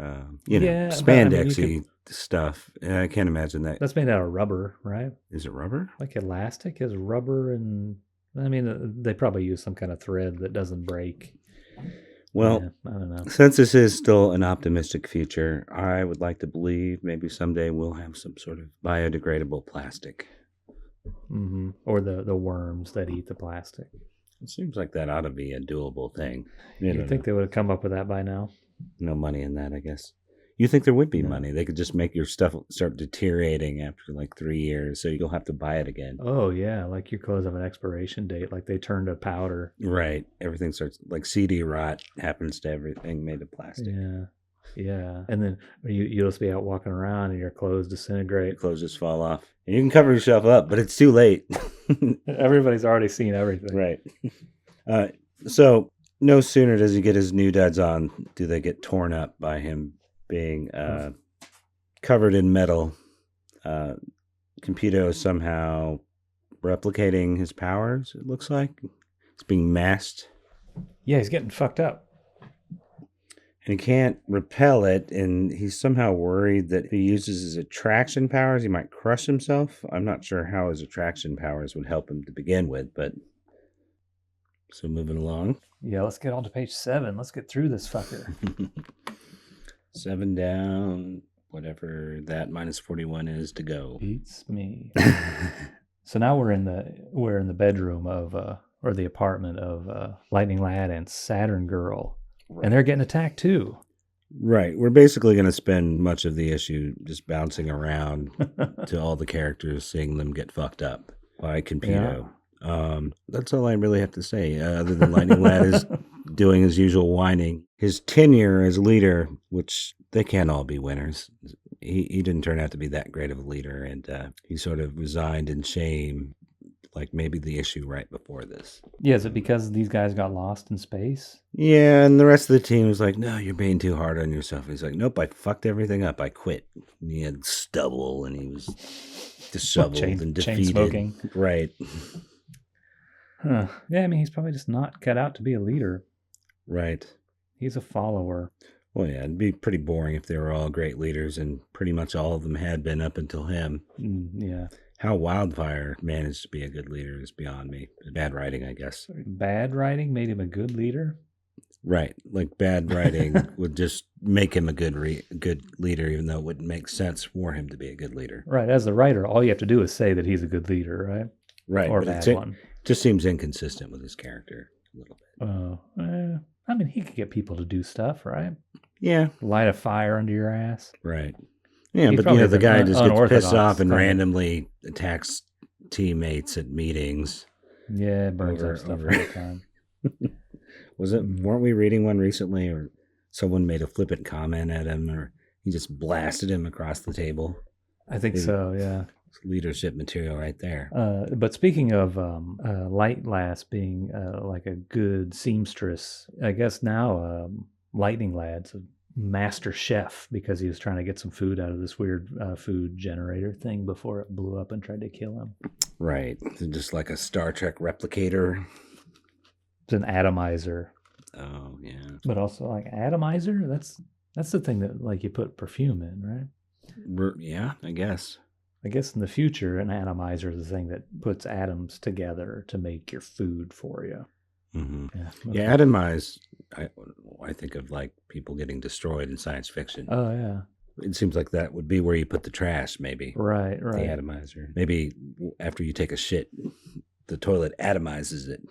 spandexy stuff. I can't imagine that. That's made out of rubber, right? Is it rubber? Like elastic is rubber, and I mean they probably use some kind of thread that doesn't break. Well, yeah, I don't know. Since this is still an optimistic future, I would like to believe maybe someday we'll have some sort of biodegradable plastic. Mm-hmm. Or the worms that eat the plastic. It seems like that ought to be a doable thing. You'd think they would have come up with that by now. No money in that, I guess. You think there would be No. money? They could just make your stuff start deteriorating after like 3 years, so you'll have to buy it again. Oh yeah, like your clothes have an expiration date, like they turn to powder. Right. Everything starts like CD rot happens to everything made of plastic. Yeah. Yeah. And then you'll just be out walking around and your clothes disintegrate. Your clothes just fall off. And you can cover yourself up, but it's too late. Everybody's already seen everything. Right. So no sooner does he get his new duds on, do they get torn up by him being covered in metal. Computo is somehow replicating his powers, it looks like. It's being masked. Yeah, he's getting fucked up. And he can't repel it, and he's somehow worried that if he uses his attraction powers, he might crush himself. I'm not sure how his attraction powers would help him to begin with, but... So moving along. Yeah, let's get on to page 7. Let's get through this fucker. 7 down, whatever that minus 41 is to go. Beats me. So now we're in the bedroom of or the apartment of Lightning Lad and Saturn Girl. Right. And they're getting attacked too. Right. We're basically going to spend much of the issue just bouncing around to all the characters, seeing them get fucked up by Computo. Yeah. That's all I really have to say, other than Lightning Lad is doing his usual whining. His tenure as leader, which they can't all be winners. He didn't turn out to be that great of a leader, and he sort of resigned in shame, like maybe the issue right before this. Yeah, is it because these guys got lost in space? Yeah, and the rest of the team was like, no, you're being too hard on yourself. He's like, nope, I fucked everything up. I quit. And he had stubble, and he was disheveled and defeated. Chain smoking. Right. Huh. Yeah, I mean, he's probably just not cut out to be a leader. Right. He's a follower. Well, yeah, it'd be pretty boring if they were all great leaders, and pretty much all of them had been up until him. Yeah. How Wildfire managed to be a good leader is beyond me. Bad writing, I guess. Bad writing made him a good leader? Right. Like bad writing would just make him a good leader, even though it wouldn't make sense for him to be a good leader. Right. As the writer, all you have to do is say that he's a good leader, right? Right. Or a bad one. Just seems inconsistent with his character a little bit. I mean, he could get people to do stuff, right? Yeah. Light a fire under your ass. Right. Yeah, but the guy just gets pissed off and randomly attacks teammates at meetings. Yeah, burns up stuff all the time. Weren't we reading one recently, or someone made a flippant comment at him, or he just blasted him across the table? I think so, yeah. It's leadership material right there. But speaking of Light Lass being like a good seamstress, I guess now Lightning Lad's a master chef because he was trying to get some food out of this weird food generator thing before it blew up and tried to kill him. Right. Just like a Star Trek replicator. It's an atomizer. Oh, yeah. But also like atomizer, that's the thing that like you put perfume in, right? Yeah, I guess. I guess in the future, an atomizer is the thing that puts atoms together to make your food for you. Mm-hmm. Yeah, atomize. I think of like people getting destroyed in science fiction. Oh yeah. It seems like that would be where you put the trash, maybe. Right. The atomizer. Maybe after you take a shit, the toilet atomizes it.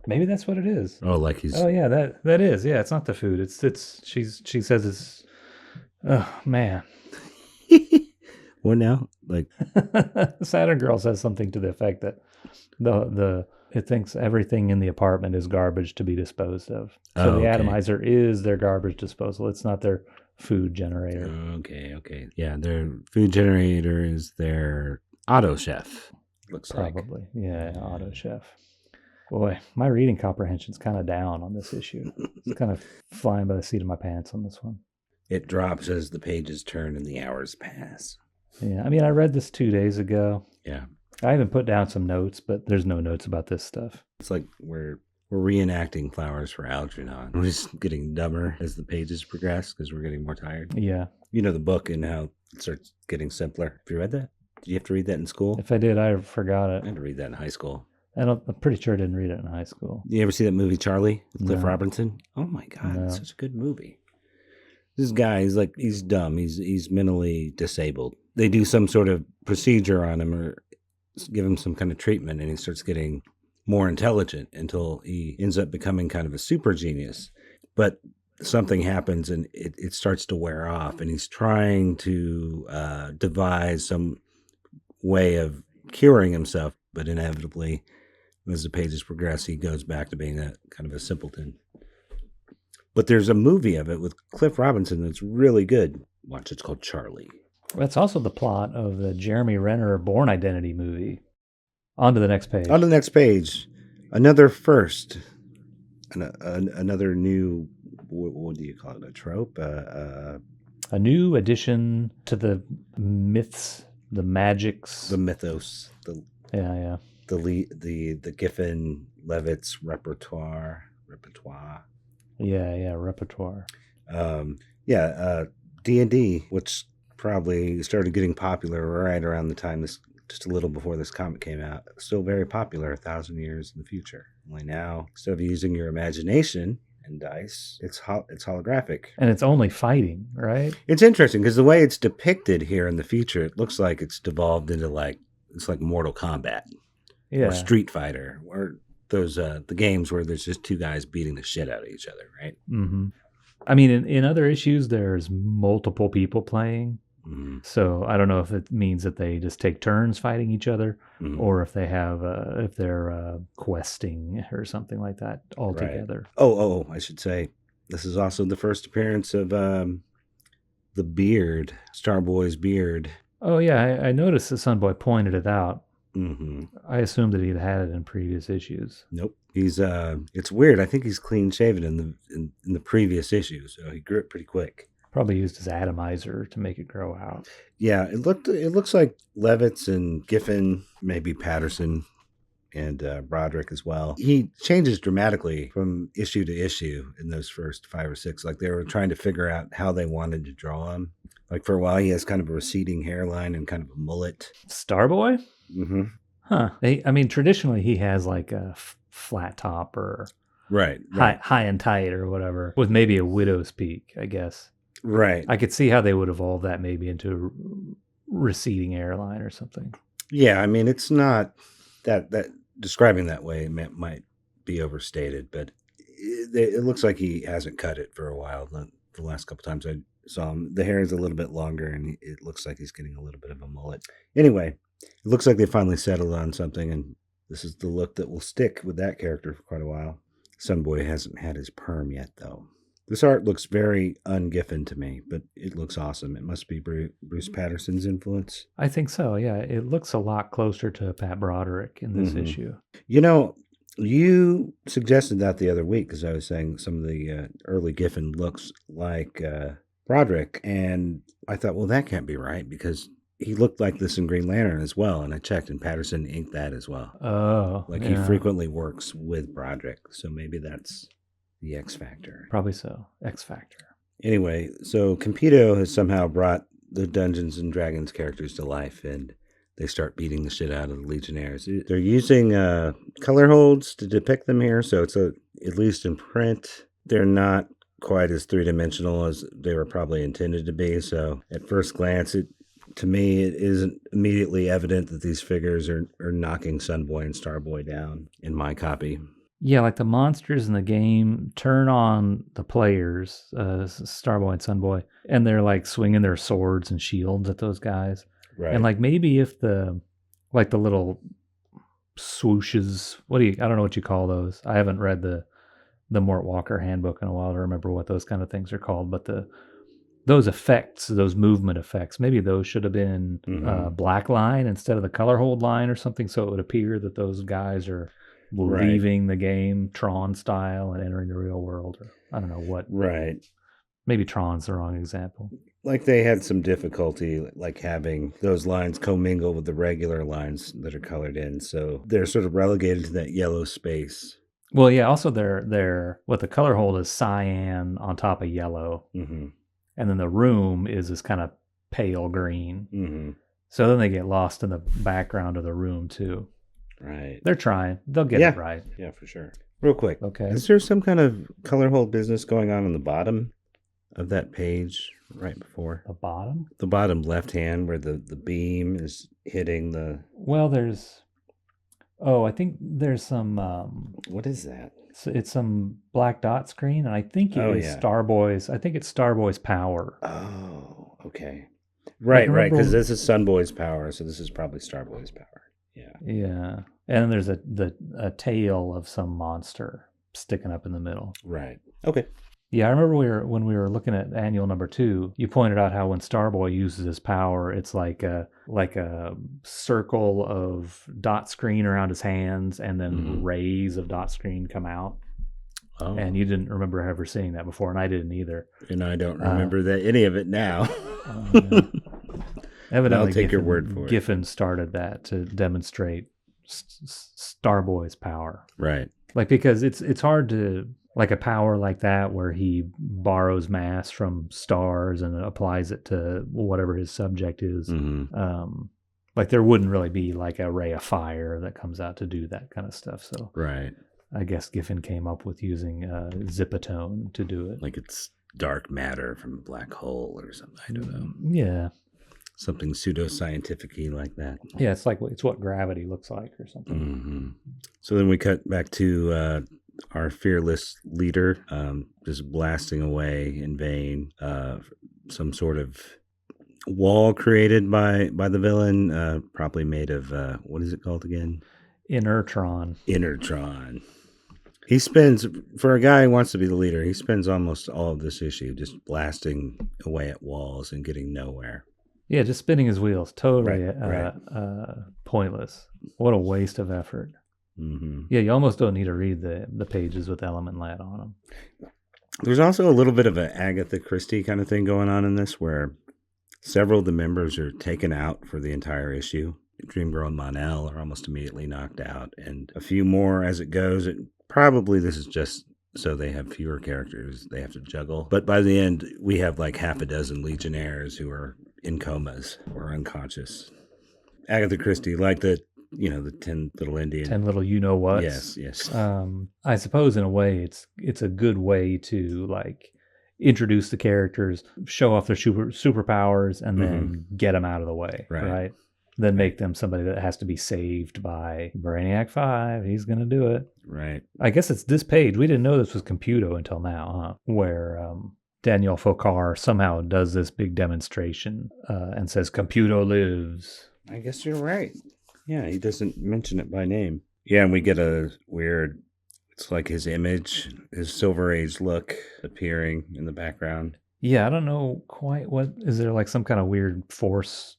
Maybe that's what it is. Oh, like he's. Oh yeah, that is. Yeah, it's not the food. She says it's. Oh man. What now? Like Saturn Girl says something to the effect that it thinks everything in the apartment is garbage to be disposed of. So the atomizer is their garbage disposal. It's not their food generator. Okay. Yeah, their food generator is their auto chef. Looks probably. Yeah, auto chef. Boy, my reading comprehension's kind of down on this issue. It's kind of flying by the seat of my pants on this one. It drops as the pages turn and the hours pass. Yeah, I mean, I read this 2 days ago. Yeah. I even put down some notes, but there's no notes about this stuff. It's like we're reenacting Flowers for Algernon. We're just getting dumber as the pages progress because we're getting more tired. Yeah. You know the book and how it starts getting simpler. Have you read that? Did you have to read that in school? If I did, I forgot it. I had to read that in high school. I'm pretty sure I didn't read it in high school. You ever see that movie Charlie with Cliff No. Robinson? Oh my God, No. it's such a good movie. This guy, he's dumb. He's mentally disabled. They do some sort of procedure on him or give him some kind of treatment, and he starts getting more intelligent until he ends up becoming kind of a super genius. But something happens and it starts to wear off, and he's trying to devise some way of curing himself, but inevitably, as the pages progress, he goes back to being a kind of a simpleton. But there's a movie of it with Cliff Robinson that's really good. Watch, it's called Charlie. That's also the plot of the Jeremy Renner Bourne Identity movie. On to the next page. On to the next page, another first, another new, what do you call it, a trope? A new addition to the myths, the magics. The mythos. Yeah. The Giffen, Levitz repertoire. Yeah, repertoire. D&D, which probably started getting popular right around the time just a little before this comic came out. Still very popular 1,000 years in the future. Only now, instead of using your imagination and dice, it's holographic. And it's only fighting, right? It's interesting because the way it's depicted here in the future, it looks like it's devolved into it's like Mortal Kombat or Street Fighter or those the games where there's just two guys beating the shit out of each other, right? Mm-hmm. I mean, in other issues, there's multiple people playing. Mm-hmm. So I don't know if it means that they just take turns fighting each other, mm-hmm. or if they have if they're questing or something like that all together. Oh, I should say this is also the first appearance of the beard, Starboy's beard. Oh yeah, I noticed that Sunboy pointed it out. Mm-hmm. I assumed that he'd had it in previous issues. Nope. He's it's weird. I think he's clean shaven in the previous issue, so he grew it pretty quick. Probably used his atomizer to make it grow out. Yeah, it looks like Levitz and Giffen, maybe Patterson and Broderick as well. He changes dramatically from issue to issue in those first 5 or 6. Like they were trying to figure out how they wanted to draw him. Like for a while, he has kind of a receding hairline and kind of a mullet. Starboy? Mm-hmm. Huh. I mean, traditionally he has like a flat top or right. high and tight or whatever, with maybe a widow's peak, I guess. Right. I could see how they would evolve that maybe into a receding hairline or something. Yeah, I mean, it's not that describing that way might be overstated, but it looks like he hasn't cut it for a while. The last couple times I saw him, the hair is a little bit longer, and it looks like he's getting a little bit of a mullet. Anyway, it looks like they finally settled on something, and this is the look that will stick with that character for quite a while. Sunboy hasn't had his perm yet, though. This art looks very un-Giffen to me, but it looks awesome. It must be Bruce Patterson's influence. I think so, yeah. It looks a lot closer to Pat Broderick in this issue. You know, you suggested that the other week because I was saying some of the early Giffen looks like Broderick, and I thought, well, that can't be right because he looked like this in Green Lantern as well, and I checked, and Patterson inked that as well. Oh, he frequently works with Broderick, so maybe that's the X Factor. Probably so. X Factor. Anyway, so Computo has somehow brought the Dungeons and Dragons characters to life, and they start beating the shit out of the Legionnaires. They're using color holds to depict them here, so it's at least in print, they're not quite as three-dimensional as they were probably intended to be. So at first glance, to me, it isn't immediately evident that these figures are knocking Sunboy and Starboy down in my copy. Yeah, like the monsters in the game turn on the players, Starboy and Sunboy, and they're like swinging their swords and shields at those guys. Right. And like maybe if the little swooshes, I don't know what you call those. I haven't read the Mort Walker handbook in a while to remember what those kind of things are called, but those effects, those movement effects, maybe those should have been black line instead of the color hold line or something, so it would appear that those guys are leaving the game Tron style and entering the real world. Or I don't know what. Right. Maybe Tron's the wrong example. Like they had some difficulty like having those lines commingle with the regular lines that are colored in, so they're sort of relegated to that yellow space. Well, yeah, also they're what the color hold is cyan on top of yellow. Mm-hmm. And then the room is this kind of pale green. Mm-hmm. So then they get lost in the background of the room too. Right. They're trying. They'll get it right. Yeah, for sure. Real quick. Okay. Is there some kind of color hold business going on the bottom of that page right before? The bottom? The bottom left hand where the beam is hitting the... Well, there's... Oh, I think there's some... what is that? It's some black dot screen, and I think it is Starboy's... I think it's Starboy's power. Oh, okay. Right, because this is Sunboy's power, so this is probably Starboy's power. Yeah. Yeah. And then there's a tail of some monster sticking up in the middle. Right. Okay. Yeah, I remember when we were looking at annual number 2, you pointed out how when Starboy uses his power, it's like a circle of dot screen around his hands, and then rays of dot screen come out. Oh. And you didn't remember ever seeing that before, and I didn't either. And I don't remember any of it now. Evidently, I'll take your word for it. Giffen started that to demonstrate Starboy's power. Right. Like, because it's hard to, like a power like that where he borrows mass from stars and applies it to whatever his subject is. Like there wouldn't really be like a ray of fire that comes out to do that kind of stuff. So right. I guess Giffen came up with using zipatone to do it. Like it's dark matter from a black hole or something. I don't know. Yeah. Something pseudoscientific-y like that. Yeah, it's what gravity looks like or something. Mm-hmm. So then we cut back to our fearless leader just blasting away in vain. Some sort of wall created by the villain, probably made of, what is it called again? Inertron. He spends, for a guy who wants to be the leader, he spends almost all of this issue just blasting away at walls and getting nowhere. Yeah, just spinning his wheels. Totally pointless. What a waste of effort. Mm-hmm. Yeah, you almost don't need to read the pages with Element Lad on them. There's also a little bit of an Agatha Christie kind of thing going on in this where several of the members are taken out for the entire issue. Dreamgirl and Mon-El are almost immediately knocked out, and a few more as it goes. Probably this is just so they have fewer characters they have to juggle. But by the end, we have like half a dozen Legionnaires who are in comas or unconscious. Agatha Christie, like the 10 little Indian. 10 little you-know-whats. Yes. I suppose in a way it's a good way to like introduce the characters, show off their superpowers, and then get them out of the way, right? Then make them somebody that has to be saved by Brainiac 5. He's going to do it. Right. I guess it's this page. We didn't know this was Computo until now, huh? Where Daniel Fokar somehow does this big demonstration and says, Computo lives. I guess you're right. Yeah, he doesn't mention it by name. Yeah, and we get a weird, it's like his image, his Silver Age look appearing in the background. Yeah, I don't know quite what, is there like some kind of weird force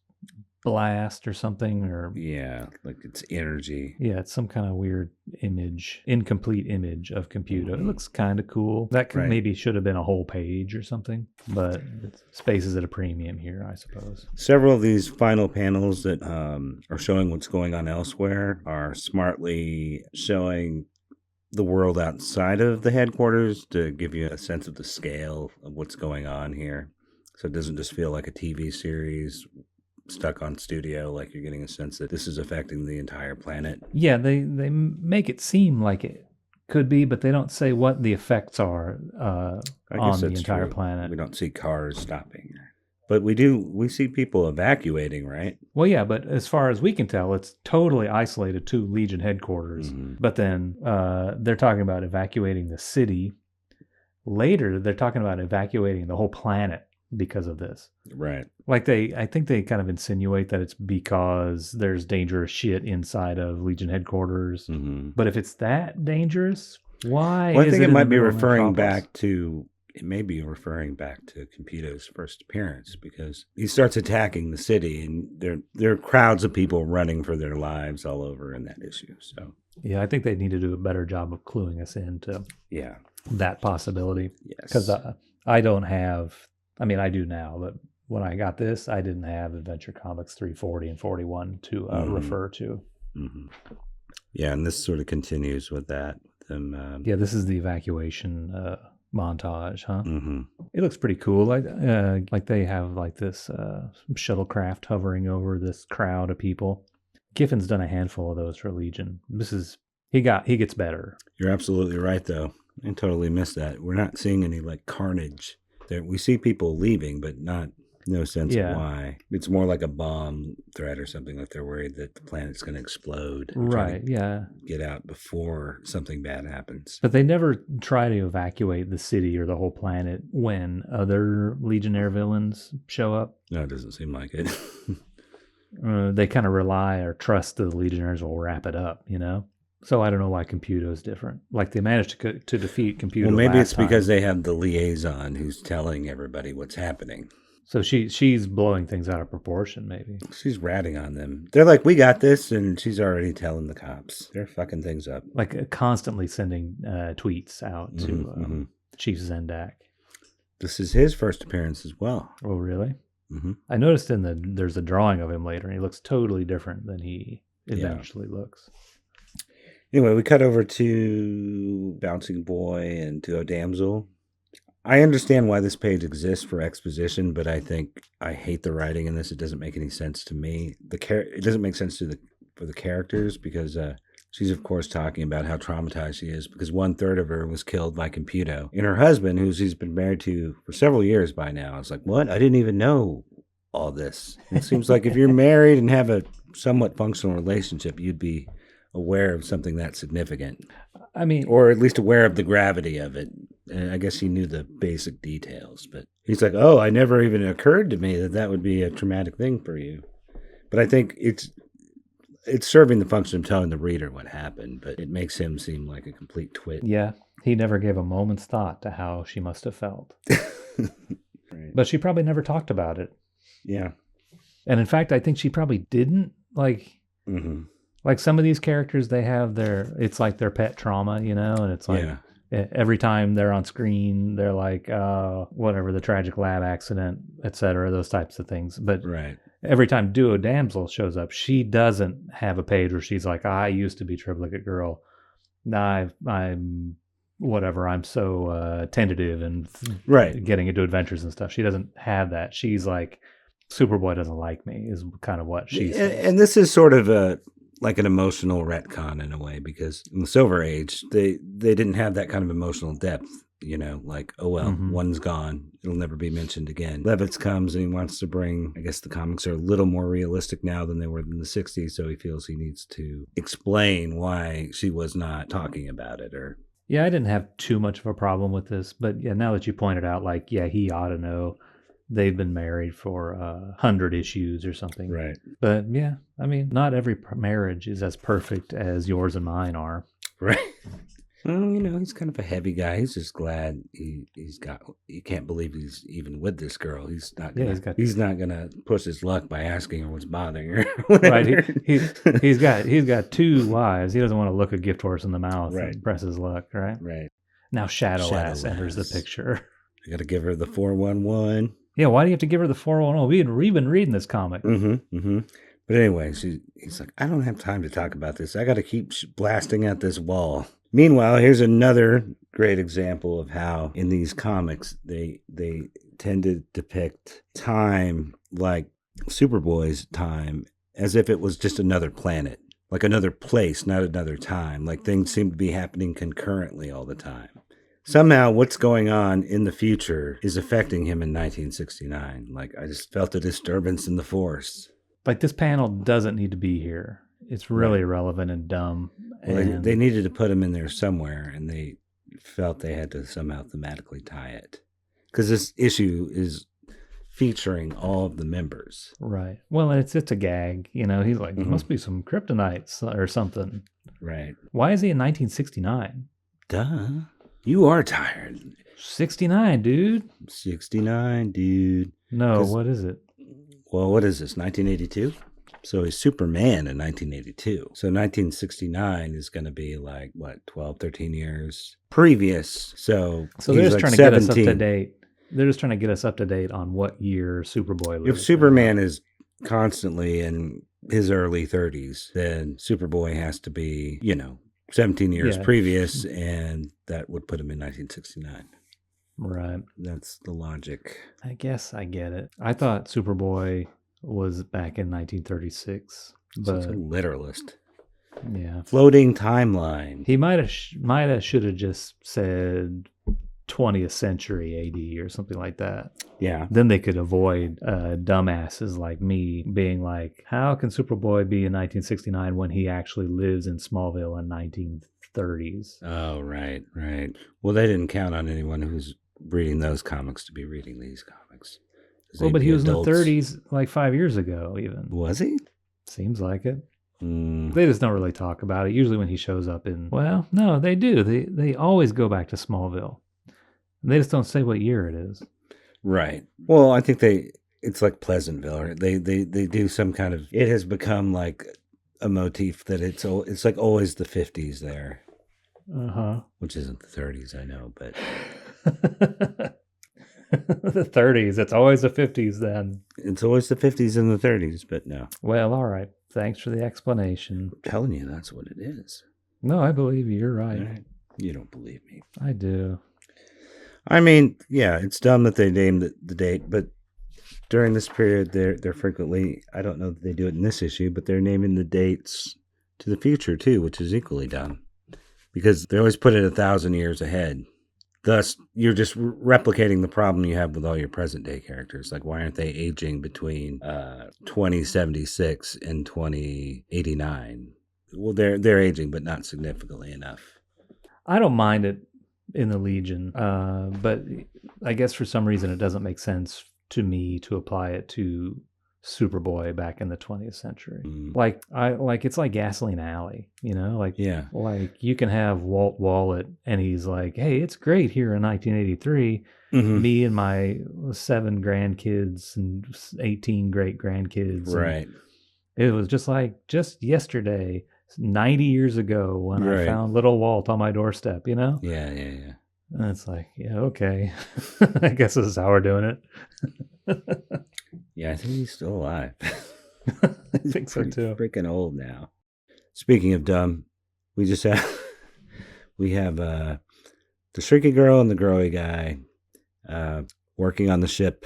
blast or something, or yeah, like it's energy. Yeah, it's some kind of weird image, incomplete image of Computo. It looks kind of cool. That could maybe should have been a whole page or something, but space is at a premium here, I suppose. Several of these final panels that are showing what's going on elsewhere are smartly showing the world outside of the headquarters to give you a sense of the scale of what's going on here, so it doesn't just feel like a TV series stuck on studio, like you're getting a sense that this is affecting the entire planet. Yeah, they make it seem like it could be, but they don't say what the effects are on the entire planet. We don't see cars stopping. But we see people evacuating, right? Well, yeah, but as far as we can tell, it's totally isolated to Legion headquarters. But then they're talking about evacuating the city. Later, they're talking about evacuating the whole planet because of this. Right. Like I think they kind of insinuate that it's because there's dangerous shit inside of Legion headquarters. But if it's that dangerous, why? Well, I think it might be referring back to Computo's first appearance, because he starts attacking the city, and there are crowds of people running for their lives all over in that issue. So yeah, I think they need to do a better job of cluing us into that possibility. Yes, because I don't have. I mean, I do now, but when I got this, I didn't have Adventure Comics 340 and 41 to refer to. Yeah, and this sort of continues with that. Yeah, this is the evacuation montage, huh? It looks pretty cool. Like they have like this shuttlecraft hovering over this crowd of people. Giffen's done a handful of those for Legion. He gets better. You're absolutely right, though. I totally missed that. We're not seeing any like carnage. We see people leaving, but no sense of why. It's more like a bomb threat or something, like they're worried that the planet's going to explode. Right, yeah. Get out before something bad happens. But they never try to evacuate the city or the whole planet when other Legionnaire villains show up. No, it doesn't seem like it. They kind of rely or trust that the Legionnaires will wrap it up, So I don't know why Computo is different. Like they managed to defeat Computo. Well, maybe it's because they have the liaison who's telling everybody what's happening. So she's blowing things out of proportion, maybe. She's ratting on them. They're like, we got this, and she's already telling the cops. They're fucking things up. Like constantly sending tweets out to Chief Zendak. This is his first appearance as well. Oh, really? Mm-hmm. I noticed there's a drawing of him later, and he looks totally different than he eventually looks. Anyway, we cut over to Bouncing Boy and to a damsel. I understand why this page exists for exposition, but I hate the writing in this. It doesn't make any sense to me. It doesn't make sense for the characters because she's, of course, talking about how traumatized she is because 1/3 of her was killed by Computo. And her husband, who she's been married to for several years by now, is like, what? I didn't even know all this. It seems like if you're married and have a somewhat functional relationship, you'd be aware of something that significant. I mean, or at least aware of the gravity of it. And I guess he knew the basic details, but he's like, oh, I never even occurred to me that would be a traumatic thing for you. But I think it's serving the function of telling the reader what happened, but it makes him seem like a complete twit. Yeah, he never gave a moment's thought to how she must have felt. Right. But she probably never talked about it. Yeah. And in fact, I think she probably didn't. Like, like some of these characters, they have it's like their pet trauma, and it's like every time they're on screen, they're like, whatever, the tragic lab accident, etc., those types of things. But every time Duo Damsel shows up, she doesn't have a page where she's like, I used to be Triplicate Girl. I'm whatever. I'm so tentative and getting into adventures and stuff. She doesn't have that. She's like, Superboy doesn't like me is kind of what she says. And this is sort of like an emotional retcon in a way, because in the Silver Age, they didn't have that kind of emotional depth, like, oh, well, one's gone. It'll never be mentioned again. Levitz comes and he wants to bring, I guess the comics are a little more realistic now than they were in the 60s, so he feels he needs to explain why she was not talking about it. Yeah, I didn't have too much of a problem with this, but yeah, now that you pointed out, like, yeah, he ought to know. They've been married for 100 issues or something. Right. But yeah, I mean, not every marriage is as perfect as yours and mine are. Right. Well, he's kind of a heavy guy. He's just glad he can't believe he's even with this girl. He's not gonna push his luck by asking her what's bothering her. Right. He's got 2 wives. He doesn't want to look a gift horse in the mouth and press his luck, right? Right. Now Shadow Ass enters the picture. I gotta give her the 411. Yeah, why do you have to give her the 411? We've been reading this comic. But anyway, he's like, I don't have time to talk about this. I got to keep blasting at this wall. Meanwhile, here's another great example of how in these comics they tend to depict time like Superboy's time as if it was just another planet, like another place, not another time. Like things seem to be happening concurrently all the time. Somehow what's going on in the future is affecting him in 1969. Like, I just felt a disturbance in the force. Like, this panel doesn't need to be here. It's really irrelevant and dumb. Well, they needed to put him in there somewhere, and they felt they had to somehow thematically tie it. Because this issue is featuring all of the members. Right. Well, it's a gag. He's like, there must be some kryptonites or something. Right. Why is he in 1969? Duh. You are tired. 69, dude. 69, dude. No, what is it? Well, what is this, 1982? So he's Superman in 1982. So 1969 is going to be like, 12, 13 years previous. So they're just trying to get us up to date. They're just trying to get us up to date on what year Superboy lives. If Superman is constantly in his early 30s, then Superboy has to be, 17 years previous, and that would put him in 1969. Right. That's the logic. I guess I get it. I thought Superboy was back in 1936. But it's a literalist. Yeah. Floating timeline. He might have should have just said 20th century AD or something like that. Yeah. Then they could avoid dumbasses like me being like, how can Superboy be in 1969 when he actually lives in Smallville in 1930s? Oh, right. Well, they didn't count on anyone who's reading those comics to be reading these comics. Well, but he was adults. In the 30s like 5 years ago even. Was he? Seems like it. They just don't really talk about it. Usually when he shows up in... Well, no, they do. They always go back to Smallville. They just don't say what year it is. Right. Well, I think it's like Pleasantville. Or they do some kind of... It has become like a motif that it's like always the 50s there. Uh-huh. Which isn't the 30s, I know, but... The 30s. It's always the 50s then. It's always the 50s and the 30s, but no. Well, all right. Thanks for the explanation. I'm telling you, that's what it is. No, I believe you. You're right. You don't believe me. I do. I mean, yeah, it's dumb that they named the date, but during this period, they're frequently, I don't know that they do it in this issue, but they're naming the dates to the future too, which is equally dumb. Because they always put it 1,000 years ahead. Thus, you're just replicating the problem you have with all your present-day characters. Like, why aren't they aging between 2076 and 2089? Well, they're aging, but not significantly enough. I don't mind it in the Legion, but I guess for some reason it doesn't make sense to me to apply it to Superboy back in the 20th century. Like it's like Gasoline Alley, you know? Like, yeah. Like you can have Walt Wallet and he's like, hey, it's great here in 1983. Mm-hmm. Me and my 7 grandkids and 18 great grandkids. Right. It was just yesterday, 90 years ago when I found little Walt on my doorstep, you know? Yeah. And it's like, yeah, okay. I guess this is how we're doing it. Yeah, I think he's still alive. I think so too. Freaking old now. Speaking of dumb, we have the Shrieky Girl and the Growy Guy working on the ship.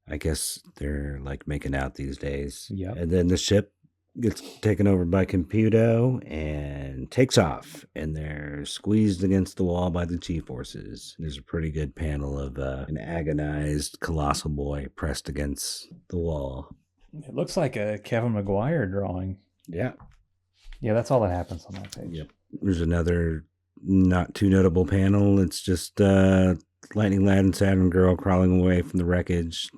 I guess they're like making out these days. Yeah. And then the ship gets taken over by Computo and takes off, and they're squeezed against the wall by the G-forces. There's a pretty good panel of an agonized colossal boy pressed against the wall. It looks like a Kevin McGuire drawing. Yeah. Yeah, that's all that happens on that page. Yep. There's another not too notable panel. It's just Lightning Lad and Saturn Girl crawling away from the wreckage.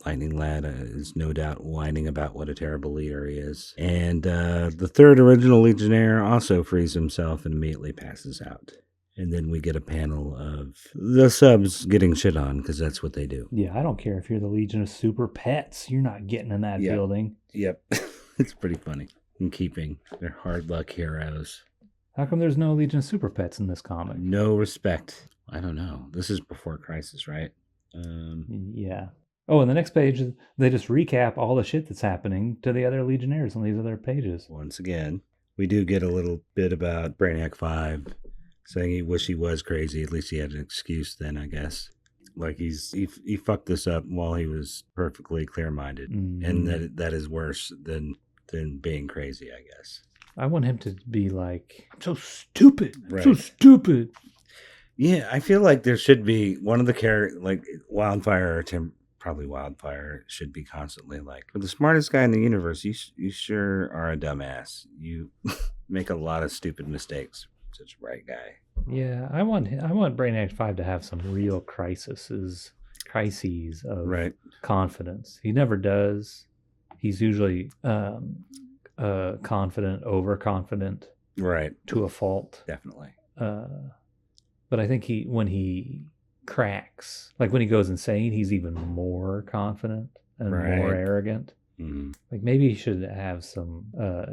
Lightning Lad is no doubt whining about what a terrible leader he is. And the third original Legionnaire also frees himself and immediately passes out. And then we get a panel of the subs getting shit on, because that's what they do. Yeah, I don't care if you're the Legion of Super Pets. You're not getting in that building. Yep. It's pretty funny. In keeping. They're hard luck heroes. How come there's no Legion of Super Pets in this comic? No respect. I don't know. This is before Crisis, right? Yeah. Oh, and the next page, they just recap all the shit that's happening to the other Legionnaires on these other pages. Once again, we do get a little bit about Brainiac 5 saying he wish he was crazy. At least he had an excuse then, I guess. Like he fucked this up while he was perfectly clear-minded. Mm-hmm. And that is worse than being crazy, I guess. I want him to be like, I'm so stupid. Right. So stupid. Yeah, I feel like there should be one of the characters, like Wildfire or probably Wildfire should be constantly like, for the smartest guy in the universe, you sure are a dumbass. You make a lot of stupid mistakes. Such a bright guy. Yeah, I want Brainiac 5 to have some real crises of confidence. He never does. He's usually confident, overconfident, right, to a fault. Definitely. But I think when he cracks, like when he goes insane, he's even more confident and more arrogant. Mm-hmm. Like maybe he should have some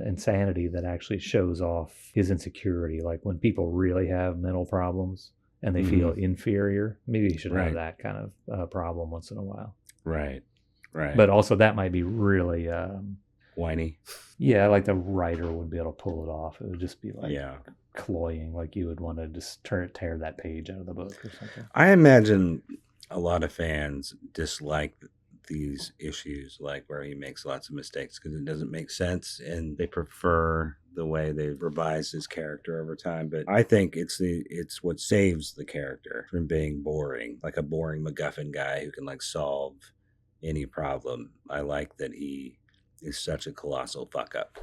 insanity that actually shows off his insecurity. Like when people really have mental problems and they feel inferior, maybe he should have that kind of problem once in a while. Right. But also that might be really whiny. Yeah, like the writer would be able to pull it off. It would just be like cloying, like you would want to just tear that page out of the book or something. I imagine a lot of fans dislike these issues, like where he makes lots of mistakes because it doesn't make sense, and they prefer the way they've revised his character over time. But I think it's what saves the character from being boring, like a boring MacGuffin guy who can like solve any problem. I like that he is such a colossal fuck up.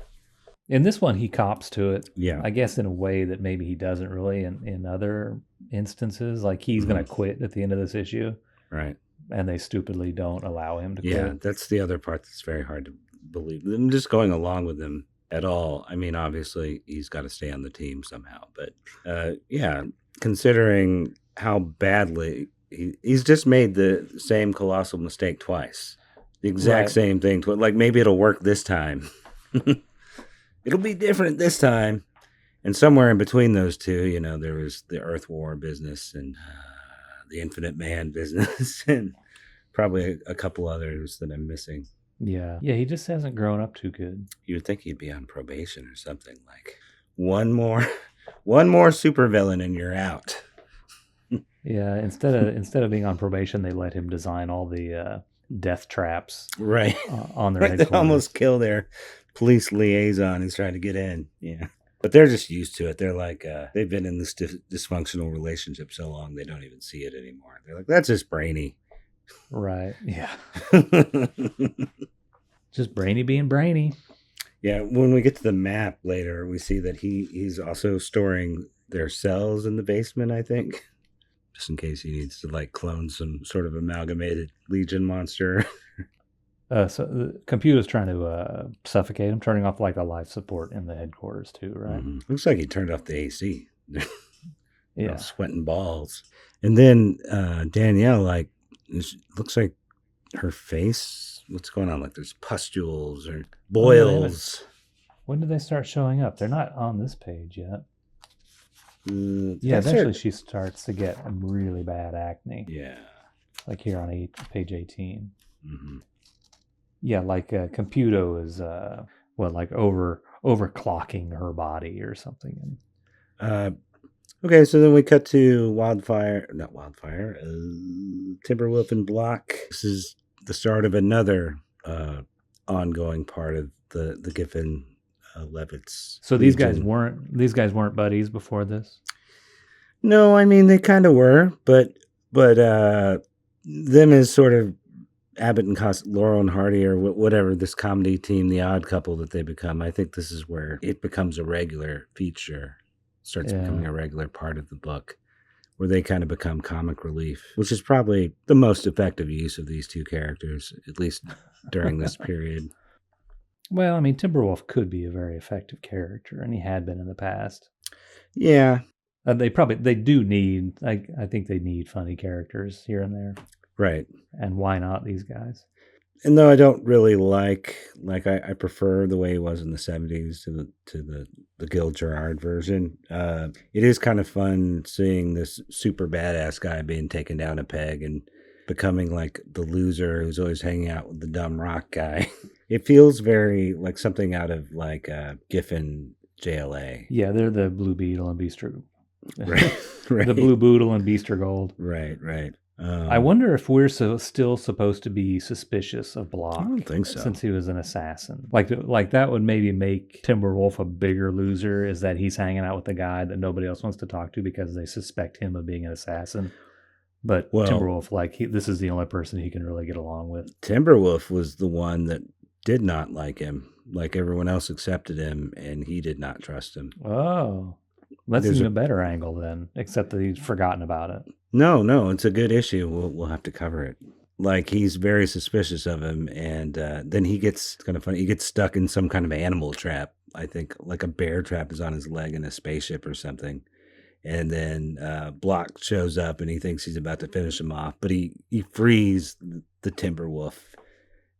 In this one, he cops to it. Yeah. I guess in a way that maybe he doesn't really in other instances. Like he's going to quit at the end of this issue. Right. And they stupidly don't allow him to quit. Yeah, that's the other part that's very hard to believe. Them just going along with him at all. I mean, obviously, he's got to stay on the team somehow. But yeah, considering how badly he's just made the same colossal mistake twice. The exact same thing. Like maybe it'll work this time. It'll be different this time. And somewhere in between those two, you know, there was the Earth War business and the Infinite Man business and probably a couple others that I'm missing. Yeah. Yeah, he just hasn't grown up too good. You would think he'd be on probation or something, like one more supervillain and you're out. Yeah, instead of being on probation, they let him design all the death traps right on their headquarters. They almost kill their police liaison who's trying to get in. Yeah. But they're just used to it. They're like, they've been in this dysfunctional relationship so long, they don't even see it anymore. They're like, that's just Brainy. Right. Yeah. Just Brainy being Brainy. Yeah. When we get to the map later, we see that he's also storing their cells in the basement, I think. Just in case he needs to like clone some sort of amalgamated Legion monster. So the Computo's trying to suffocate him, turning off like a life support in the headquarters too, right? Mm-hmm. Looks like he turned off the AC. Yeah, sweating balls. And then Danielle, like, looks like her face. What's going on? Like there's pustules or boils. When did they start showing up? They're not on this page yet. Yeah, eventually she starts to get really bad acne. Yeah, like here on page 18. Mm-hmm. Yeah, like Computo is like overclocking her body or something. Okay, so then we cut to Timberwolf and Blok. This is the start of another ongoing part of the Giffen Levitz. So these guys weren't buddies before this? No, I mean they kind of were, but them as sort of Abbott and Laurel and Hardy or whatever, this comedy team, the odd couple that they become. I think this is where it becomes a regular feature, starts becoming a regular part of the book, where they kind of become comic relief, which is probably the most effective use of these two characters, at least during this period. Well, I mean, Timberwolf could be a very effective character, and he had been in the past. Yeah. They do need, I think they need funny characters here and there. Right. And why not these guys? And though I don't really like I prefer the way he was in the 70s to the Gil Gerard version. It is kind of fun seeing this super badass guy being taken down a peg and becoming like the loser who's always hanging out with the dumb rock guy. It feels very like something out of like Giffen JLA. Yeah, they're the Blue Beetle and Beaster. Right. The Blue Boodle and Beaster Gold. Right. I wonder if we're still supposed to be suspicious of Blok. I don't think so. Since he was an assassin. Like that would maybe make Timberwolf a bigger loser, is that he's hanging out with the guy that nobody else wants to talk to because they suspect him of being an assassin. But Timberwolf, this is the only person he can really get along with. Timberwolf was the one that did not like him. Like everyone else accepted him, and he did not trust him. Oh. That's even a better angle then, except that he's forgotten about it. No, it's a good issue. We'll have to cover it. Like he's very suspicious of him, and then he gets kind of funny. He gets stuck in some kind of animal trap. I think like a bear trap is on his leg in a spaceship or something. And then Blok shows up, and he thinks he's about to finish him off, but he frees the Timberwolf,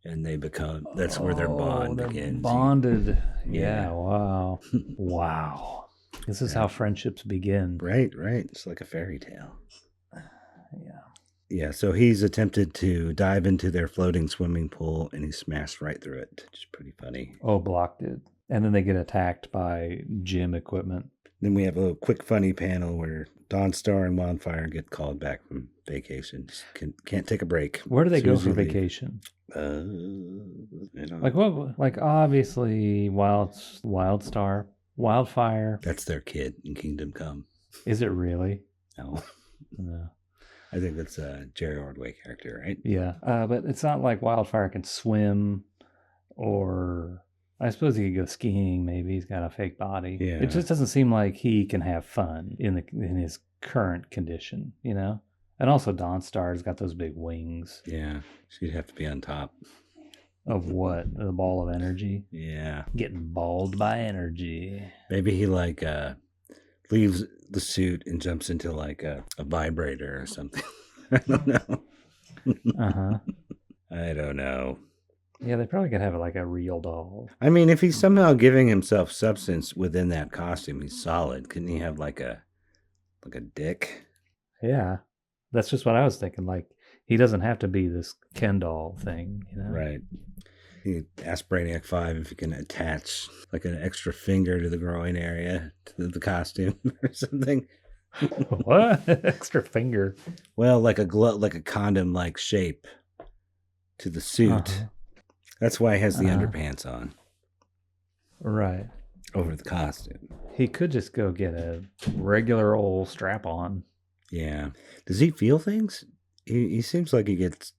and they become. That's where their bond begins. Bonded. Yeah. Wow. Wow. This is how friendships begin. Right. It's like a fairy tale. Yeah. Yeah, so he's attempted to dive into their floating swimming pool, and he smashed right through it. Which is pretty funny. Oh, Blok did. And then they get attacked by gym equipment. Then we have a quick funny panel where Dawnstar and Wildfire get called back from vacation. Just can't take a break. Where do they go for vacation? I don't like know. what? Like obviously Wildfire. That's their kid in Kingdom Come. Is it really? No. No. I think that's a Jerry Ordway character, right? Yeah, but it's not like Wildfire can swim, or I suppose he could go skiing. Maybe he's got a fake body. Yeah. It just doesn't seem like he can have fun in his current condition, you know. And also, Dawnstar's got those big wings. Yeah, she'd have to be on top. Of what? The ball of energy? Yeah. Getting balled by energy. Maybe he leaves the suit and jumps into like a vibrator or something. I don't know. Uh-huh. I don't know. Yeah, they probably could have like a real doll. I mean, if he's somehow giving himself substance within that costume, he's solid. Couldn't he have like a dick? Yeah. That's just what I was thinking. Like, he doesn't have to be this Ken doll thing, you know? Right. He asked Brainiac 5 if he can attach like an extra finger to the groin area to the costume or something. What? Extra finger? Well, like a glove, like a condom-like shape to the suit. Uh-huh. That's why he has the underpants on. Right. Over the costume. He could just go get a regular old strap-on. Yeah. Does he feel things? He seems like he gets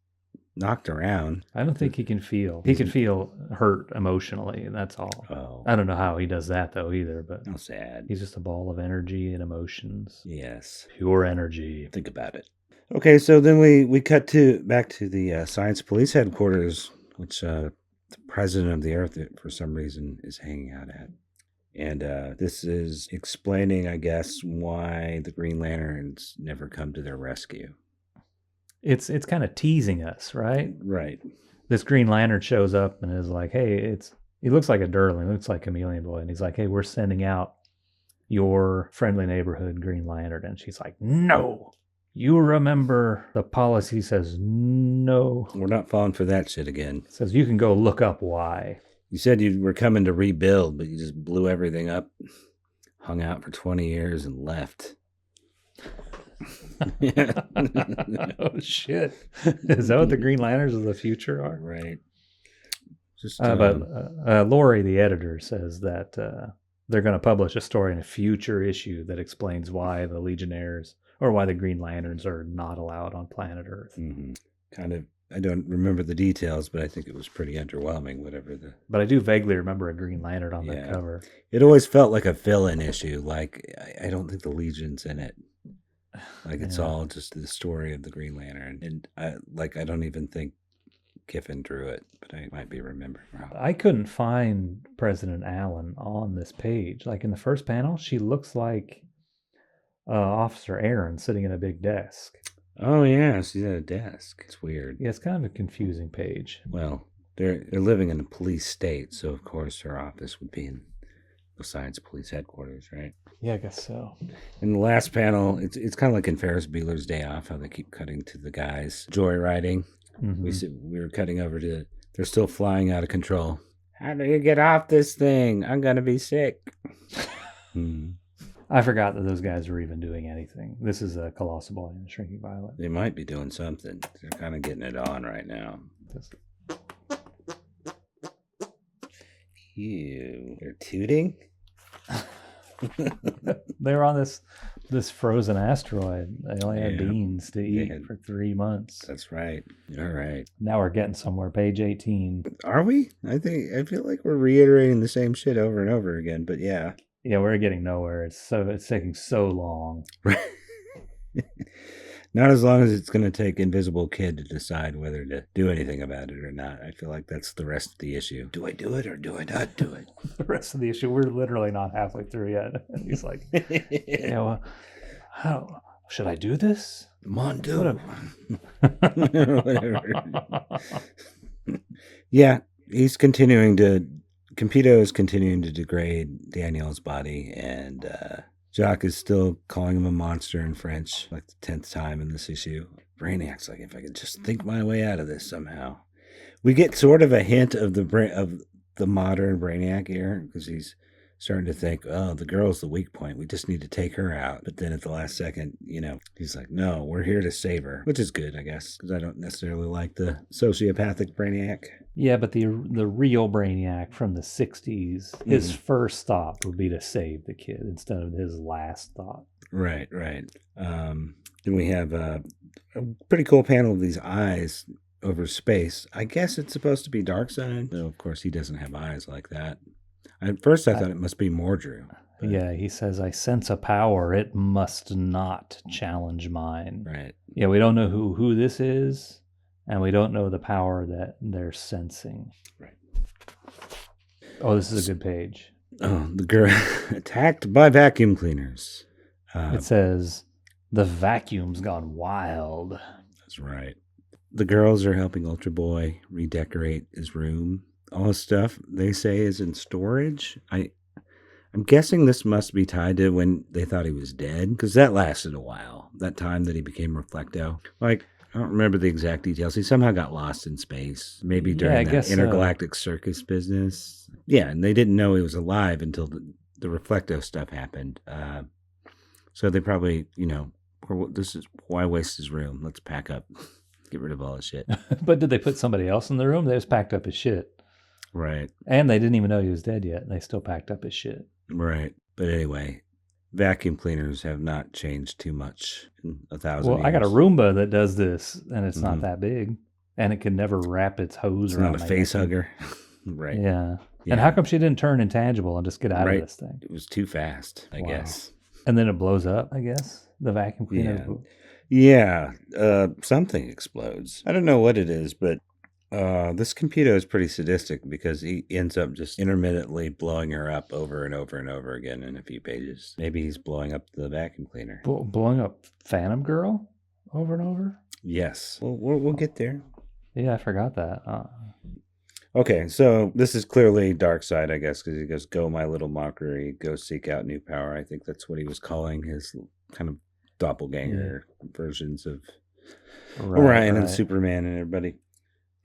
knocked around. I don't think he can feel. He can feel hurt emotionally, and that's all. Oh. I don't know how he does that, though, either, but How sad. he's just a ball of energy and emotions. Yes. Pure energy. Think about it. Okay, so then we cut back to the Science Police headquarters, which the president of the Earth, for some reason, is hanging out at. And this is explaining, I guess, why the Green Lanterns never come to their rescue. It's kind of teasing us, right? Right. This Green Lantern shows up and is like, hey, he looks like a Durling, looks like Chameleon Boy. And he's like, hey, we're sending out your friendly neighborhood Green Lantern. And she's like, no, you remember the policy says no. We're not falling for that shit again. It says you can go look up why. You said you were coming to rebuild, but you just blew everything up, hung out for 20 years and left. Oh, shit. Is that what the Green Lanterns of the future are? Right. Just, but Lori, the editor, says that they're going to publish a story in a future issue that explains why the Legionnaires or why the Green Lanterns are not allowed on planet Earth. Mm-hmm. Kind of. I don't remember the details, but I think it was pretty underwhelming, whatever the... But I do vaguely remember a Green Lantern on the cover. It always felt like a fill-in issue. Like, I don't think the Legion's in it. Like, it's all just the story of the Green Lantern. And, I don't even think Giffen drew it, but I might be remembering wrong. I couldn't find President Allen on this page. Like, in the first panel, she looks like Officer Aaron sitting at a big desk. Oh, yeah, she's at a desk. It's weird. Yeah, it's kind of a confusing page. Well, they're living in a police state, so of course her office would be in the Science Police headquarters, right? Yeah, I guess so. In the last panel, it's kind of like in Ferris Bueller's Day Off, how they keep cutting to the guys joyriding. Mm-hmm. We were cutting over to, they're still flying out of control. How do you get off this thing? I'm going to be sick. I forgot that those guys were even doing anything. This is a Colossal Boy and a Shrinking Violet. They might be doing something. They're kind of getting it on right now. Ew. They're tooting? They were on this frozen asteroid. They only had beans to eat for 3 months. That's right. All right. Now we're getting somewhere. Page 18. Are we? I feel like we're reiterating the same shit over and over again, but yeah. Yeah, we're getting nowhere. It's taking so long. Not as long as it's going to take Invisible Kid to decide whether to do anything about it or not. I feel like that's the rest of the issue. Do I do it or do I not do it? The rest of the issue, we're literally not halfway through yet. He's like, well, how should I do this? Mondo. Whatever. Yeah, he's continuing to... Computo is continuing to degrade Daniel's body, and Jacques is still calling him a monster in French, like the 10th time in this issue. Brainiac's like, if I could just think my way out of this somehow. We get sort of a hint of the modern Brainiac here, because he's starting to think, oh, the girl's the weak point. We just need to take her out. But then at the last second, he's like, no, we're here to save her, which is good, I guess, because I don't necessarily like the sociopathic Brainiac. Yeah, but the real Brainiac from the 60s, his first thought would be to save the kid instead of his last thought. Right. Then we have a pretty cool panel of these eyes over space. I guess it's supposed to be Darkseid, though of course he doesn't have eyes like that. At first I thought it must be Mordru. But... Yeah, he says, I sense a power. It must not challenge mine. Right. Yeah, we don't know who this is, and we don't know the power that they're sensing. Right. Oh, this is a good page. Oh, the girl attacked by vacuum cleaners. It says, the vacuum's gone wild. That's right. The girls are helping Ultra Boy redecorate his room. All his stuff, they say, is in storage. I'm guessing this must be tied to when they thought he was dead, because that lasted a while. That time that he became Reflecto. Like, I don't remember the exact details. He somehow got lost in space. Maybe during that intergalactic circus business. Yeah, and they didn't know he was alive until the Reflecto stuff happened. So they probably, this is why waste his room. Let's pack up. Get rid of all his shit. But did they put somebody else in the room? They just packed up his shit. Right. And they didn't even know he was dead yet. And they still packed up his shit. Right. But anyway, vacuum cleaners have not changed too much in 1,000 years. Well, I got a Roomba that does this, and it's not that big. And it can never wrap its hose around. It's not a face hugger. Right. Yeah. And how come she didn't turn intangible and just get out of this thing? It was too fast, I guess. And then it blows up, I guess. The vacuum cleaner. Yeah. Something explodes. I don't know what it is, but this Computo is pretty sadistic because he ends up just intermittently blowing her up over and over and over again in a few pages. Maybe he's blowing up the vacuum cleaner. Blowing up Phantom Girl over and over? Yes. We'll get there. Yeah, I forgot that. Okay, so this is clearly Darkseid, I guess, because he goes, go my little mockery, go seek out new power. I think that's what he was calling his kind of doppelganger versions of Orion and Superman and everybody.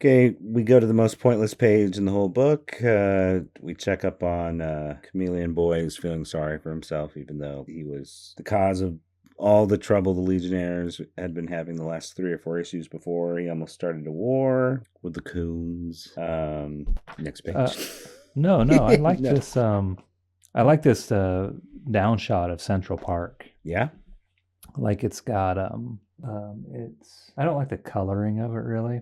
Okay, we go to the most pointless page in the whole book. We check up on Chameleon Boy, who's feeling sorry for himself, even though he was the cause of all the trouble the Legionnaires had been having the last 3 or 4 issues before. He almost started a war with the Coons. Next page. No, I like this. I like this down shot of Central Park. Yeah, like it's got it's. I don't like the coloring of it really,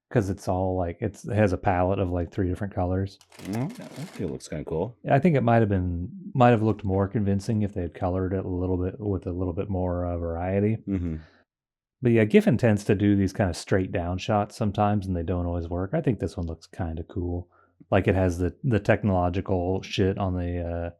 because it's all like it has a palette of like 3 different colors. I think it looks kind of cool. I think it might have looked more convincing if they had colored it a little bit with a little bit more variety. Mm-hmm. But yeah, Giffen tends to do these kind of straight down shots sometimes, and they don't always work. I think this one looks kind of cool. Like it has the technological shit on the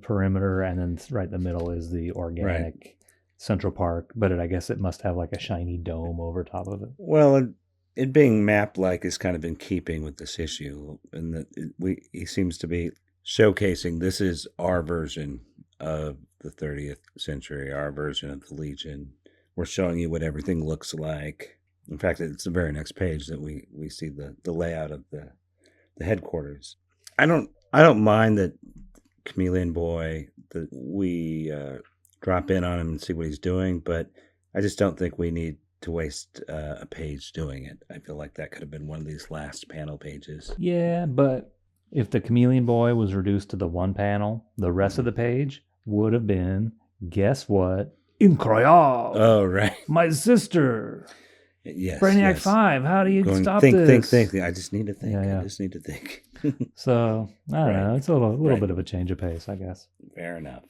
perimeter, and then right in the middle is the organic Central Park. But I guess it must have like a shiny dome over top of it. Well, it being map-like is kind of in keeping with this issue, and that he seems to be showcasing this is our version of the 30th century, our version of the Legion. We're showing you what everything looks like. In fact, it's the very next page that we see the layout of the headquarters. I don't mind that Chameleon Boy, that we drop in on him and see what he's doing, but I just don't think we need to waste a page doing it. I feel like that could have been one of these last panel pages. Yeah, but if the Chameleon Boy was reduced to the one panel, the rest of the page would have been, guess what? Incroyable. Oh, right. My sister. Yes. Brainiac 5. How do you stop this? Think. I just need to think. Yeah. I just need to think. So, I don't know. It's a little bit of a change of pace, I guess. Fair enough.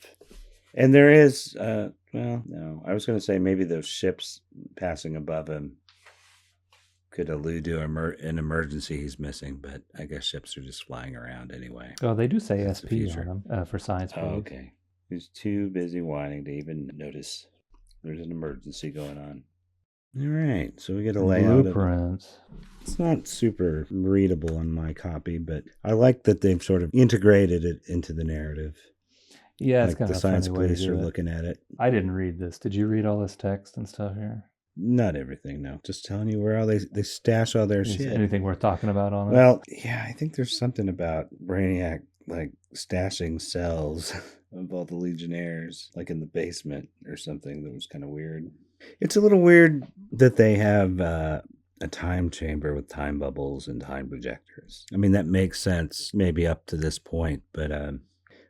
And there is, no. I was going to say maybe those ships passing above him could allude to an emergency he's missing, but I guess ships are just flying around anyway. Oh, they do say SP on them for science page. Oh, okay. He's too busy whining to even notice there's an emergency going on. All right, so we get a layout. Blueprints. It's not super readable on my copy, but I like that they've sort of integrated it into the narrative. Yeah, it's like kind the of science funny way police to do are it. looking at it. I didn't read this. Did you read all this text and stuff here? Not everything, no. Just telling you where all they stash all their Is shit. anything worth talking about on it? Well, yeah, I think there's something about Brainiac, like, stashing cells of all the Legionnaires, like in the basement or something that was kind of weird. It's a little weird that they have a time chamber with time bubbles and time projectors. I mean, that makes sense maybe up to this point, but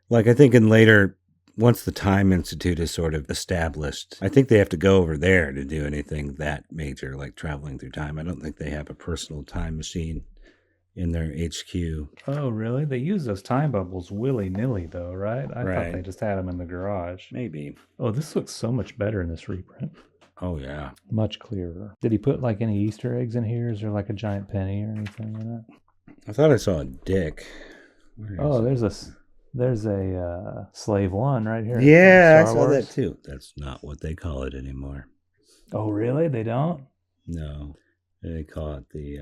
like I think in later, once the Time Institute is sort of established, I think they have to go over there to do anything that major, like traveling through time. I don't think they have a personal time machine in their HQ. Oh, really? They use those time bubbles willy-nilly, though, right? I thought they just had them in the garage. Maybe. Oh, this looks so much better in this reprint. Oh, yeah. Much clearer. Did he put, like, any Easter eggs in here? Is there, like, a giant penny or anything in it? I thought I saw a dick. Oh, there's a Slave One right here. Yeah, I saw that too. That's not what they call it anymore. Oh, really? They don't? No. They call it the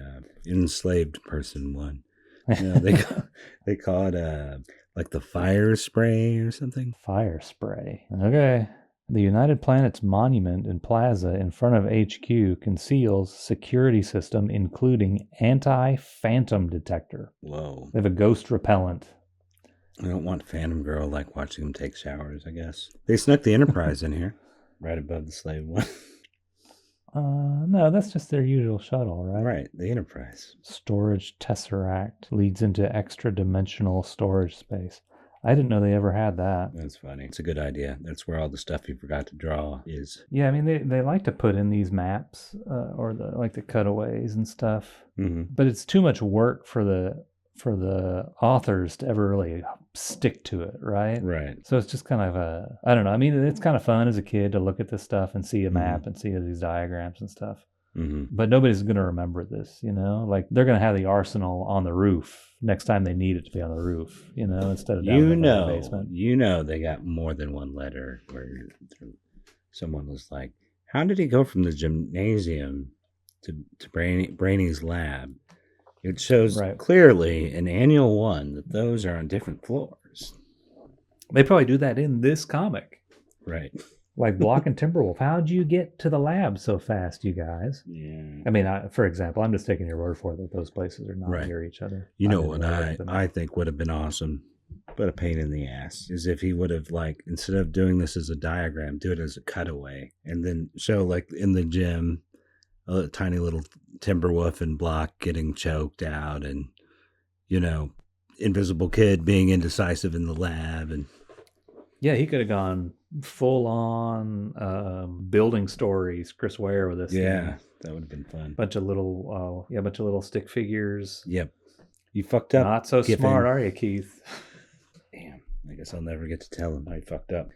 enslaved person one. No, they call it like the fire spray or something. Fire spray. Okay. The United Planets monument and plaza in front of HQ conceals security system including anti-phantom detector. Whoa. They have a ghost repellent. I don't want Phantom Girl like watching them take showers, I guess. They snuck the Enterprise in here, right above the Slave One. No, that's just their usual shuttle, right? Right, the Enterprise. Storage tesseract leads into extra-dimensional storage space. I didn't know they ever had that. That's funny. It's a good idea. That's where all the stuff you forgot to draw is. Yeah, I mean, they like to put in these maps or the cutaways and stuff. Mm-hmm. But it's too much work for the authors to ever really stick to it, right? Right. So it's just kind of I don't know. I mean, it's kind of fun as a kid to look at this stuff and see a map and see these diagrams and stuff. Mm-hmm. But nobody's going to remember this, you know? Like, they're going to have the arsenal on the roof next time they need it to be on the roof, you know, instead of down in the basement. You know they got more than one letter where someone was like, how did he go from the gymnasium to Brainy's lab? It shows clearly in Annual 1 that those are on different floors. They probably do that in this comic. Right. Like Blok and Timberwolf. How'd you get to the lab so fast, you guys? Yeah. I mean, for example, I'm just taking your word for it that those places are not near each other. You know what I think would have been awesome, but a pain in the ass, is if he would have, like, instead of doing this as a diagram, do it as a cutaway and then show, like, in the gym, a tiny little Timberwolf and Blok getting choked out and, you know, Invisible Kid being indecisive in the lab. And yeah, he could have gone full on building stories, Chris Ware, with this. Yeah, thing. That would have been fun. Bunch of little stick figures. Yep. You fucked up. Not so Giffen. Smart, are you, Keith? Damn. I guess I'll never get to tell him I fucked up.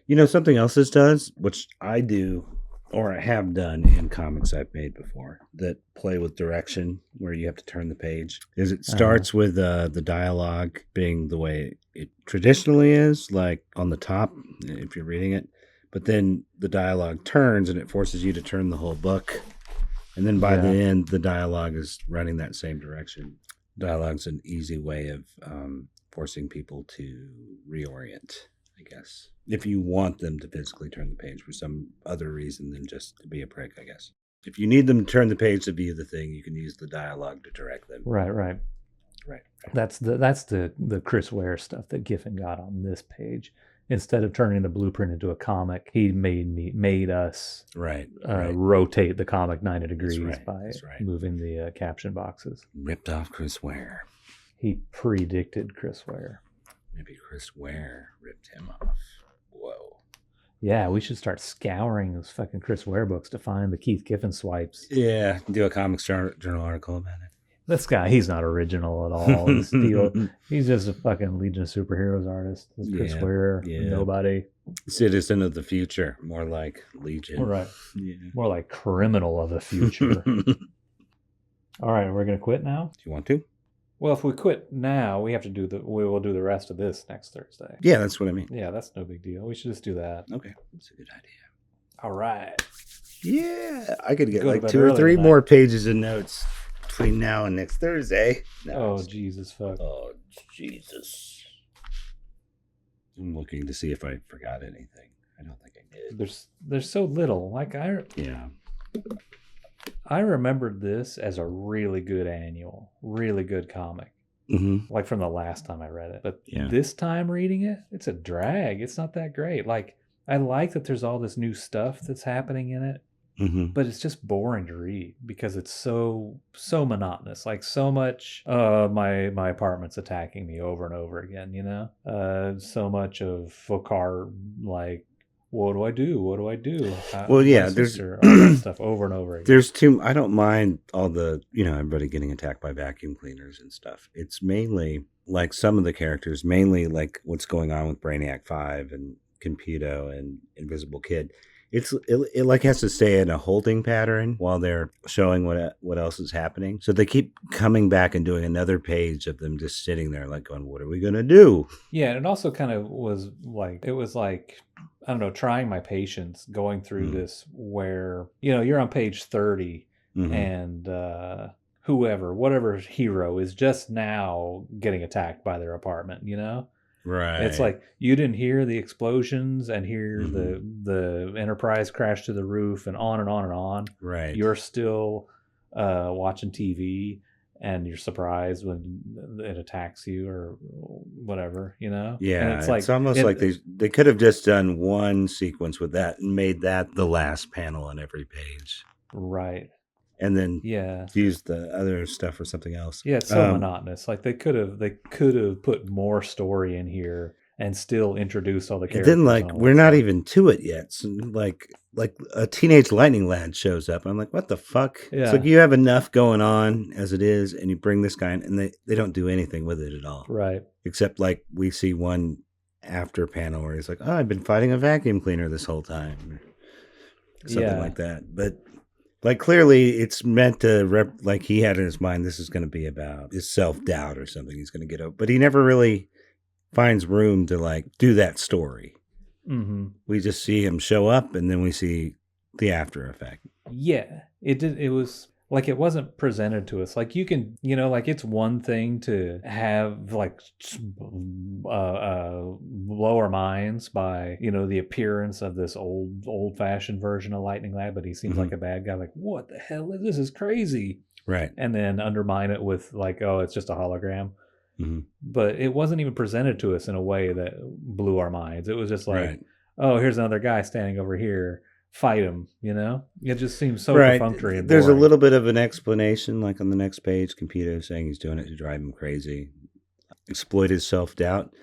You know, something else this does, which I do, or I have done in comics I've made before, that play with direction, where you have to turn the page, is it starts with the dialogue being the way it traditionally is, like on the top, if you're reading it, but then the dialogue turns and it forces you to turn the whole book. And then by the end, the dialogue is running that same direction. Dialogue's an easy way of forcing people to reorient, I guess. If you want them to physically turn the page for some other reason than just to be a prick, I guess. If you need them to turn the page to view the thing, you can use the dialogue to direct them. Right. That's the Chris Ware stuff that Giffen got on this page. Instead of turning the blueprint into a comic, he made us rotate the comic 90 degrees by moving the caption boxes. Ripped off Chris Ware. He predicted Chris Ware. Maybe Chris Ware ripped him off. Whoa. Yeah, we should start scouring those fucking Chris Ware books to find the Keith Giffen swipes. Yeah, do a Comics Journal article about it. This guy, he's not original at all. He's just a fucking Legion of Superheroes artist. This Chris Ware, nobody. Citizen of the future, more like Legion. Right. Yeah. More like criminal of the future. All right, we're going to quit now? Do you want to? Well, if we quit now, we will do the rest of this next Thursday. Yeah, that's what I mean. Yeah, that's no big deal. We should just do that. Okay, that's a good idea. All right. Yeah, I could get like 2 or 3 more pages of notes between now and next Thursday. Jesus fuck. Oh, Jesus. I'm looking to see if I forgot anything. I don't think I did. There's so little. Yeah. I remembered this as a really good annual, really good comic. Mm-hmm. Like from the last time I read it. But Yeah. this time reading it, it's a drag. It's not that great. Like, I like that there's all this new stuff that's happening in it, but it's just boring to read because it's so monotonous. Like, so much, my apartment's attacking me over and over again, you know? So much of Fokar, like, what do I do? What do I do? Well, yeah, My there's sister, all that stuff over and over again. there's too. I don't mind all the everybody getting attacked by vacuum cleaners and stuff. It's mainly like some of the characters, mainly like what's going on with Brainiac 5 and Computo and Invisible Kid. It like has to stay in a holding pattern while they're showing what else is happening. So they keep coming back and doing another page of them just sitting there like going, what are we gonna do? Yeah, and it also kind of was like I don't know, trying my patience going through this where, you're on page 30 and whatever hero is just now getting attacked by their apartment, Right. It's like you didn't hear the explosions and hear the Enterprise crash to the roof and on and on and on. Right. You're still watching TV and you're surprised when it attacks you or whatever, Yeah, and it's almost like they could have just done one sequence with that and made that the last panel on every page. Right. And then yeah, use the other stuff for something else. Yeah, it's so monotonous. Like they could have put more story in here and still introduce all the characters. And then we're not even to it yet. So like a teenage lightning lad shows up. I'm like, what the fuck? Yeah. It's like you have enough going on as it is, and you bring this guy in, and they don't do anything with it at all. Right. Except like we see one after panel where he's like, oh, I've been fighting a vacuum cleaner this whole time. Or something like that. But like clearly it's meant to like he had in his mind this is going to be about his self-doubt or something he's going to get over. But he never really finds room to like do that story. Mm-hmm. We just see him show up and then we see the after effect. Yeah, it was like it wasn't presented to us. Like you can, like it's one thing to have like blow our minds by, the appearance of this old fashioned version of Lightning Lad, but he seems like a bad guy. Like, what the hell? This is crazy. Right. And then undermine it with like, oh, it's just a hologram. Mm-hmm. But it wasn't even presented to us in a way that blew our minds. It was just like, oh, here's another guy standing over here. Fight him, It just seems so perfunctory and boring. There's a little bit of an explanation, like on the next page, Computo saying he's doing it to drive him crazy, exploit his self-doubt.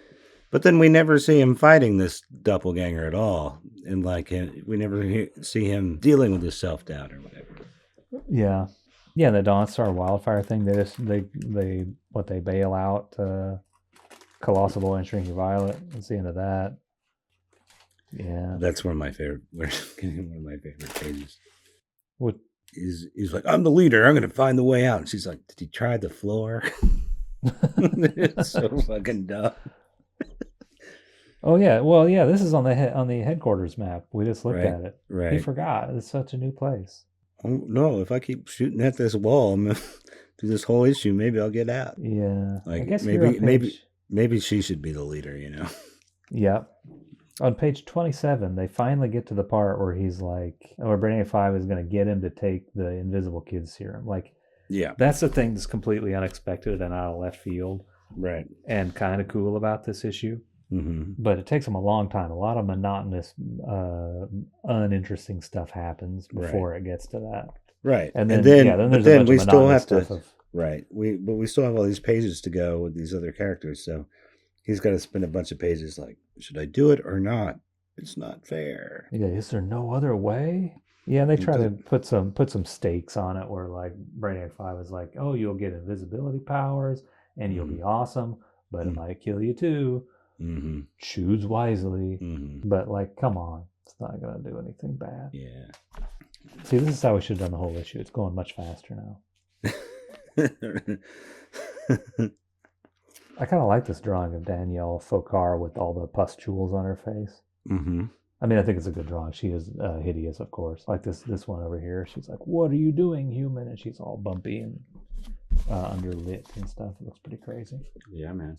But then we never see him fighting this doppelganger at all. And we never see him dealing with his self-doubt or whatever. Yeah. Yeah, the Dawn Star Wildfire thing, they bail out Colossal and Shrinking Violet. That's the end of that. Yeah, that's one of my favorite pages. What he's like, I'm the leader. I'm going to find the way out. And she's like, did you try the floor? It's so fucking dumb. Oh yeah, well yeah, this is on the headquarters map. We just looked at it. Right. He forgot. It's such a new place. Oh no! If I keep shooting at this wall through this whole issue, maybe I'll get out. Yeah, like I guess maybe she should be the leader. Yep. On page 27, they finally get to the part where he's like, where Brainiac 5 is going to get him to take the Invisible Kid serum. Like, yeah, that's the thing that's completely unexpected and out of left field. Right. And kind of cool about this issue. Mm-hmm. But it takes him a long time. A lot of monotonous, uninteresting stuff happens before it gets to that. Right. And then there's a bunch of we still have to. Right. But we still have all these pages to go with these other characters. So he's got to spend a bunch of pages like, should I do it or not? It's not fair. Yeah, is there no other way? Yeah, they try to put some stakes on it where like Brainiac 5 is like, oh, you'll get invisibility powers and you'll be awesome, but it might kill you too. Mm-hmm. Choose wisely. Mm-hmm. But like, come on, it's not going to do anything bad. Yeah. See, this is how we should have done the whole issue. It's going much faster now. I kind of like this drawing of Danielle Fokar with all the pustules on her face. Mm-hmm. I mean, I think it's a good drawing. She is hideous, of course. Like this one over here. She's like, "What are you doing, human?" And she's all bumpy and underlit and stuff. It looks pretty crazy. Yeah, man.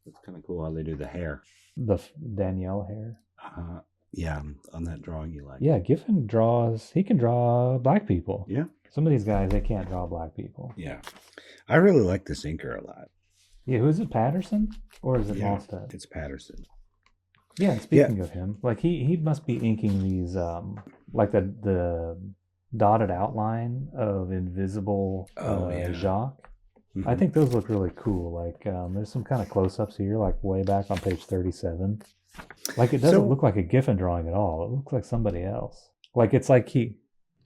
It's kind of cool how they do the hair. The Danielle hair. Yeah, on that drawing you like. Yeah, Giffen he can draw black people. Yeah. Some of these guys, they can't draw black people. Yeah. I really like this inker a lot. Yeah, who is it, Patterson? Or is it Malstead? It's Patterson. Yeah, and speaking of him, like he must be inking these like the dotted outline of invisible Jacques. I think those look really cool. Like there's some kind of close-ups here, like way back on page 37. Like it doesn't look like a Giffen drawing at all. It looks like somebody else. Like it's like he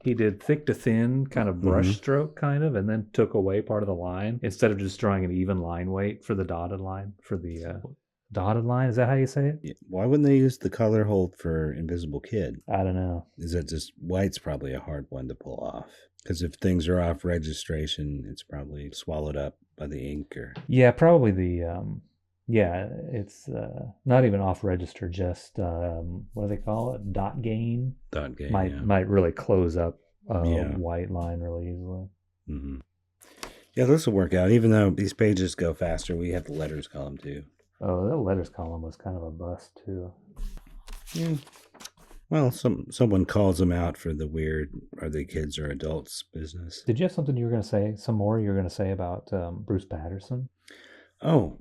did thick to thin kind of brush stroke kind of, and then took away part of the line instead of just drawing an even line weight for the dotted line for the dotted line. Is that how you say it? Yeah. Why wouldn't they use the color hold for Invisible Kid? I don't know. Is that just white's probably a hard one to pull off? Because if things are off registration, it's probably swallowed up by the ink or... Yeah, probably the it's not even off register, just what do they call it? Dot gain. Dot gain might really close up white line really easily. Mm-hmm. Yeah, this will work out. Even though these pages go faster, we have the letters column too. Oh, that letters column was kind of a bust too. Yeah. Well, someone calls them out for the weird "are they kids or adults" business. Did you have something you were going to say? Some more you were going to say about Bruce Patterson? Oh,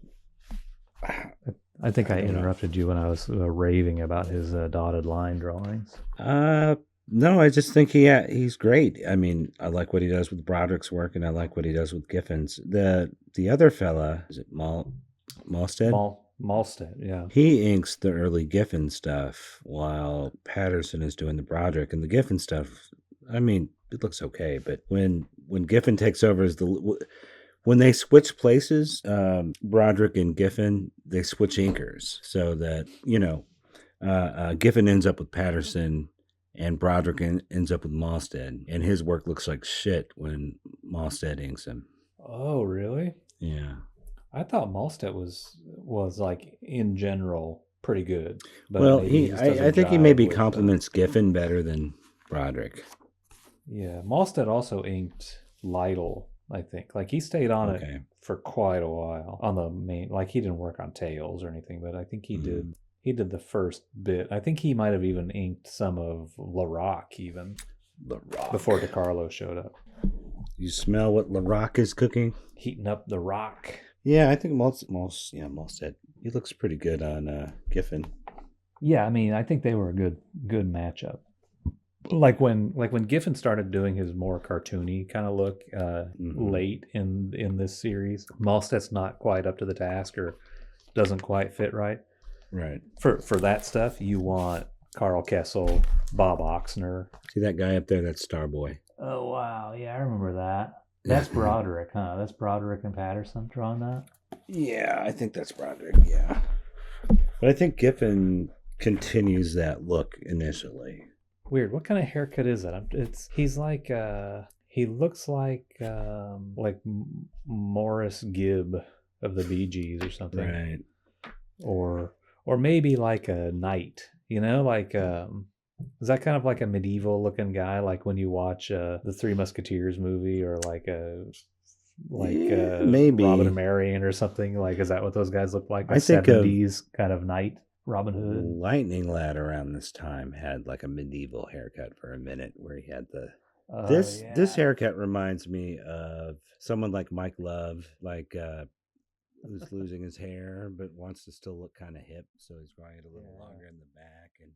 I think I interrupted you when I was raving about his dotted line drawings. No, I just think he's great. I mean, I like what he does with Broderick's work, and I like what he does with Giffen's. The other fella, is it Malstead? Malstead, yeah. He inks the early Giffen stuff while Patterson is doing the Broderick. And the Giffen stuff, I mean, it looks okay. But when Giffen takes over when they switch places, Broderick and Giffen, they switch inkers so that, Giffen ends up with Patterson and Broderick ends up with Malstead. And his work looks like shit when Malstead inks him. Oh, really? Yeah. I thought Malstead was like in general pretty good. But well, I think he maybe compliments Giffen better than Broderick. Yeah, Malstead also inked Lytle, I think. Like he stayed on it for quite a while on the main. Like he didn't work on Tails or anything, but I think he did. He did the first bit. I think he might have even inked some of LaRock even before DeCarlo showed up. You smell what LaRock is cooking? Heating up the rock. Yeah, I think Malstead. He looks pretty good on Giffen. Yeah, I mean, I think they were a good matchup. Like when Giffen started doing his more cartoony kind of look late in this series, Malstead's not quite up to the task or doesn't quite fit right. Right. For that stuff, you want Carl Kessel, Bob Oxner. See that guy up there? That's Starboy. Oh wow, yeah, I remember that. That's Broderick, huh? That's Broderick and Patterson drawing that? Yeah, I think that's Broderick, yeah. But I think Giffen continues that look initially. Weird. What kind of haircut is that? He's like he looks like Morris Gibb of the Bee Gees or something. Right. Or maybe like a knight, like is that kind of like a medieval looking guy, like when you watch the Three Musketeers movie, or maybe Robin and Marion or something? Like, is that what those guys look like? A 70s kind of knight Robin Hood. Lightning Lad around this time had like a medieval haircut for a minute, where he had this haircut reminds me of someone like Mike Love, like who's losing his hair but wants to still look kind of hip, so he's growing it a little longer in the back. And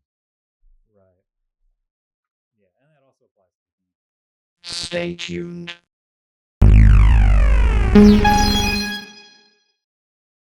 right. Yeah, and that also applies to Stay tuned.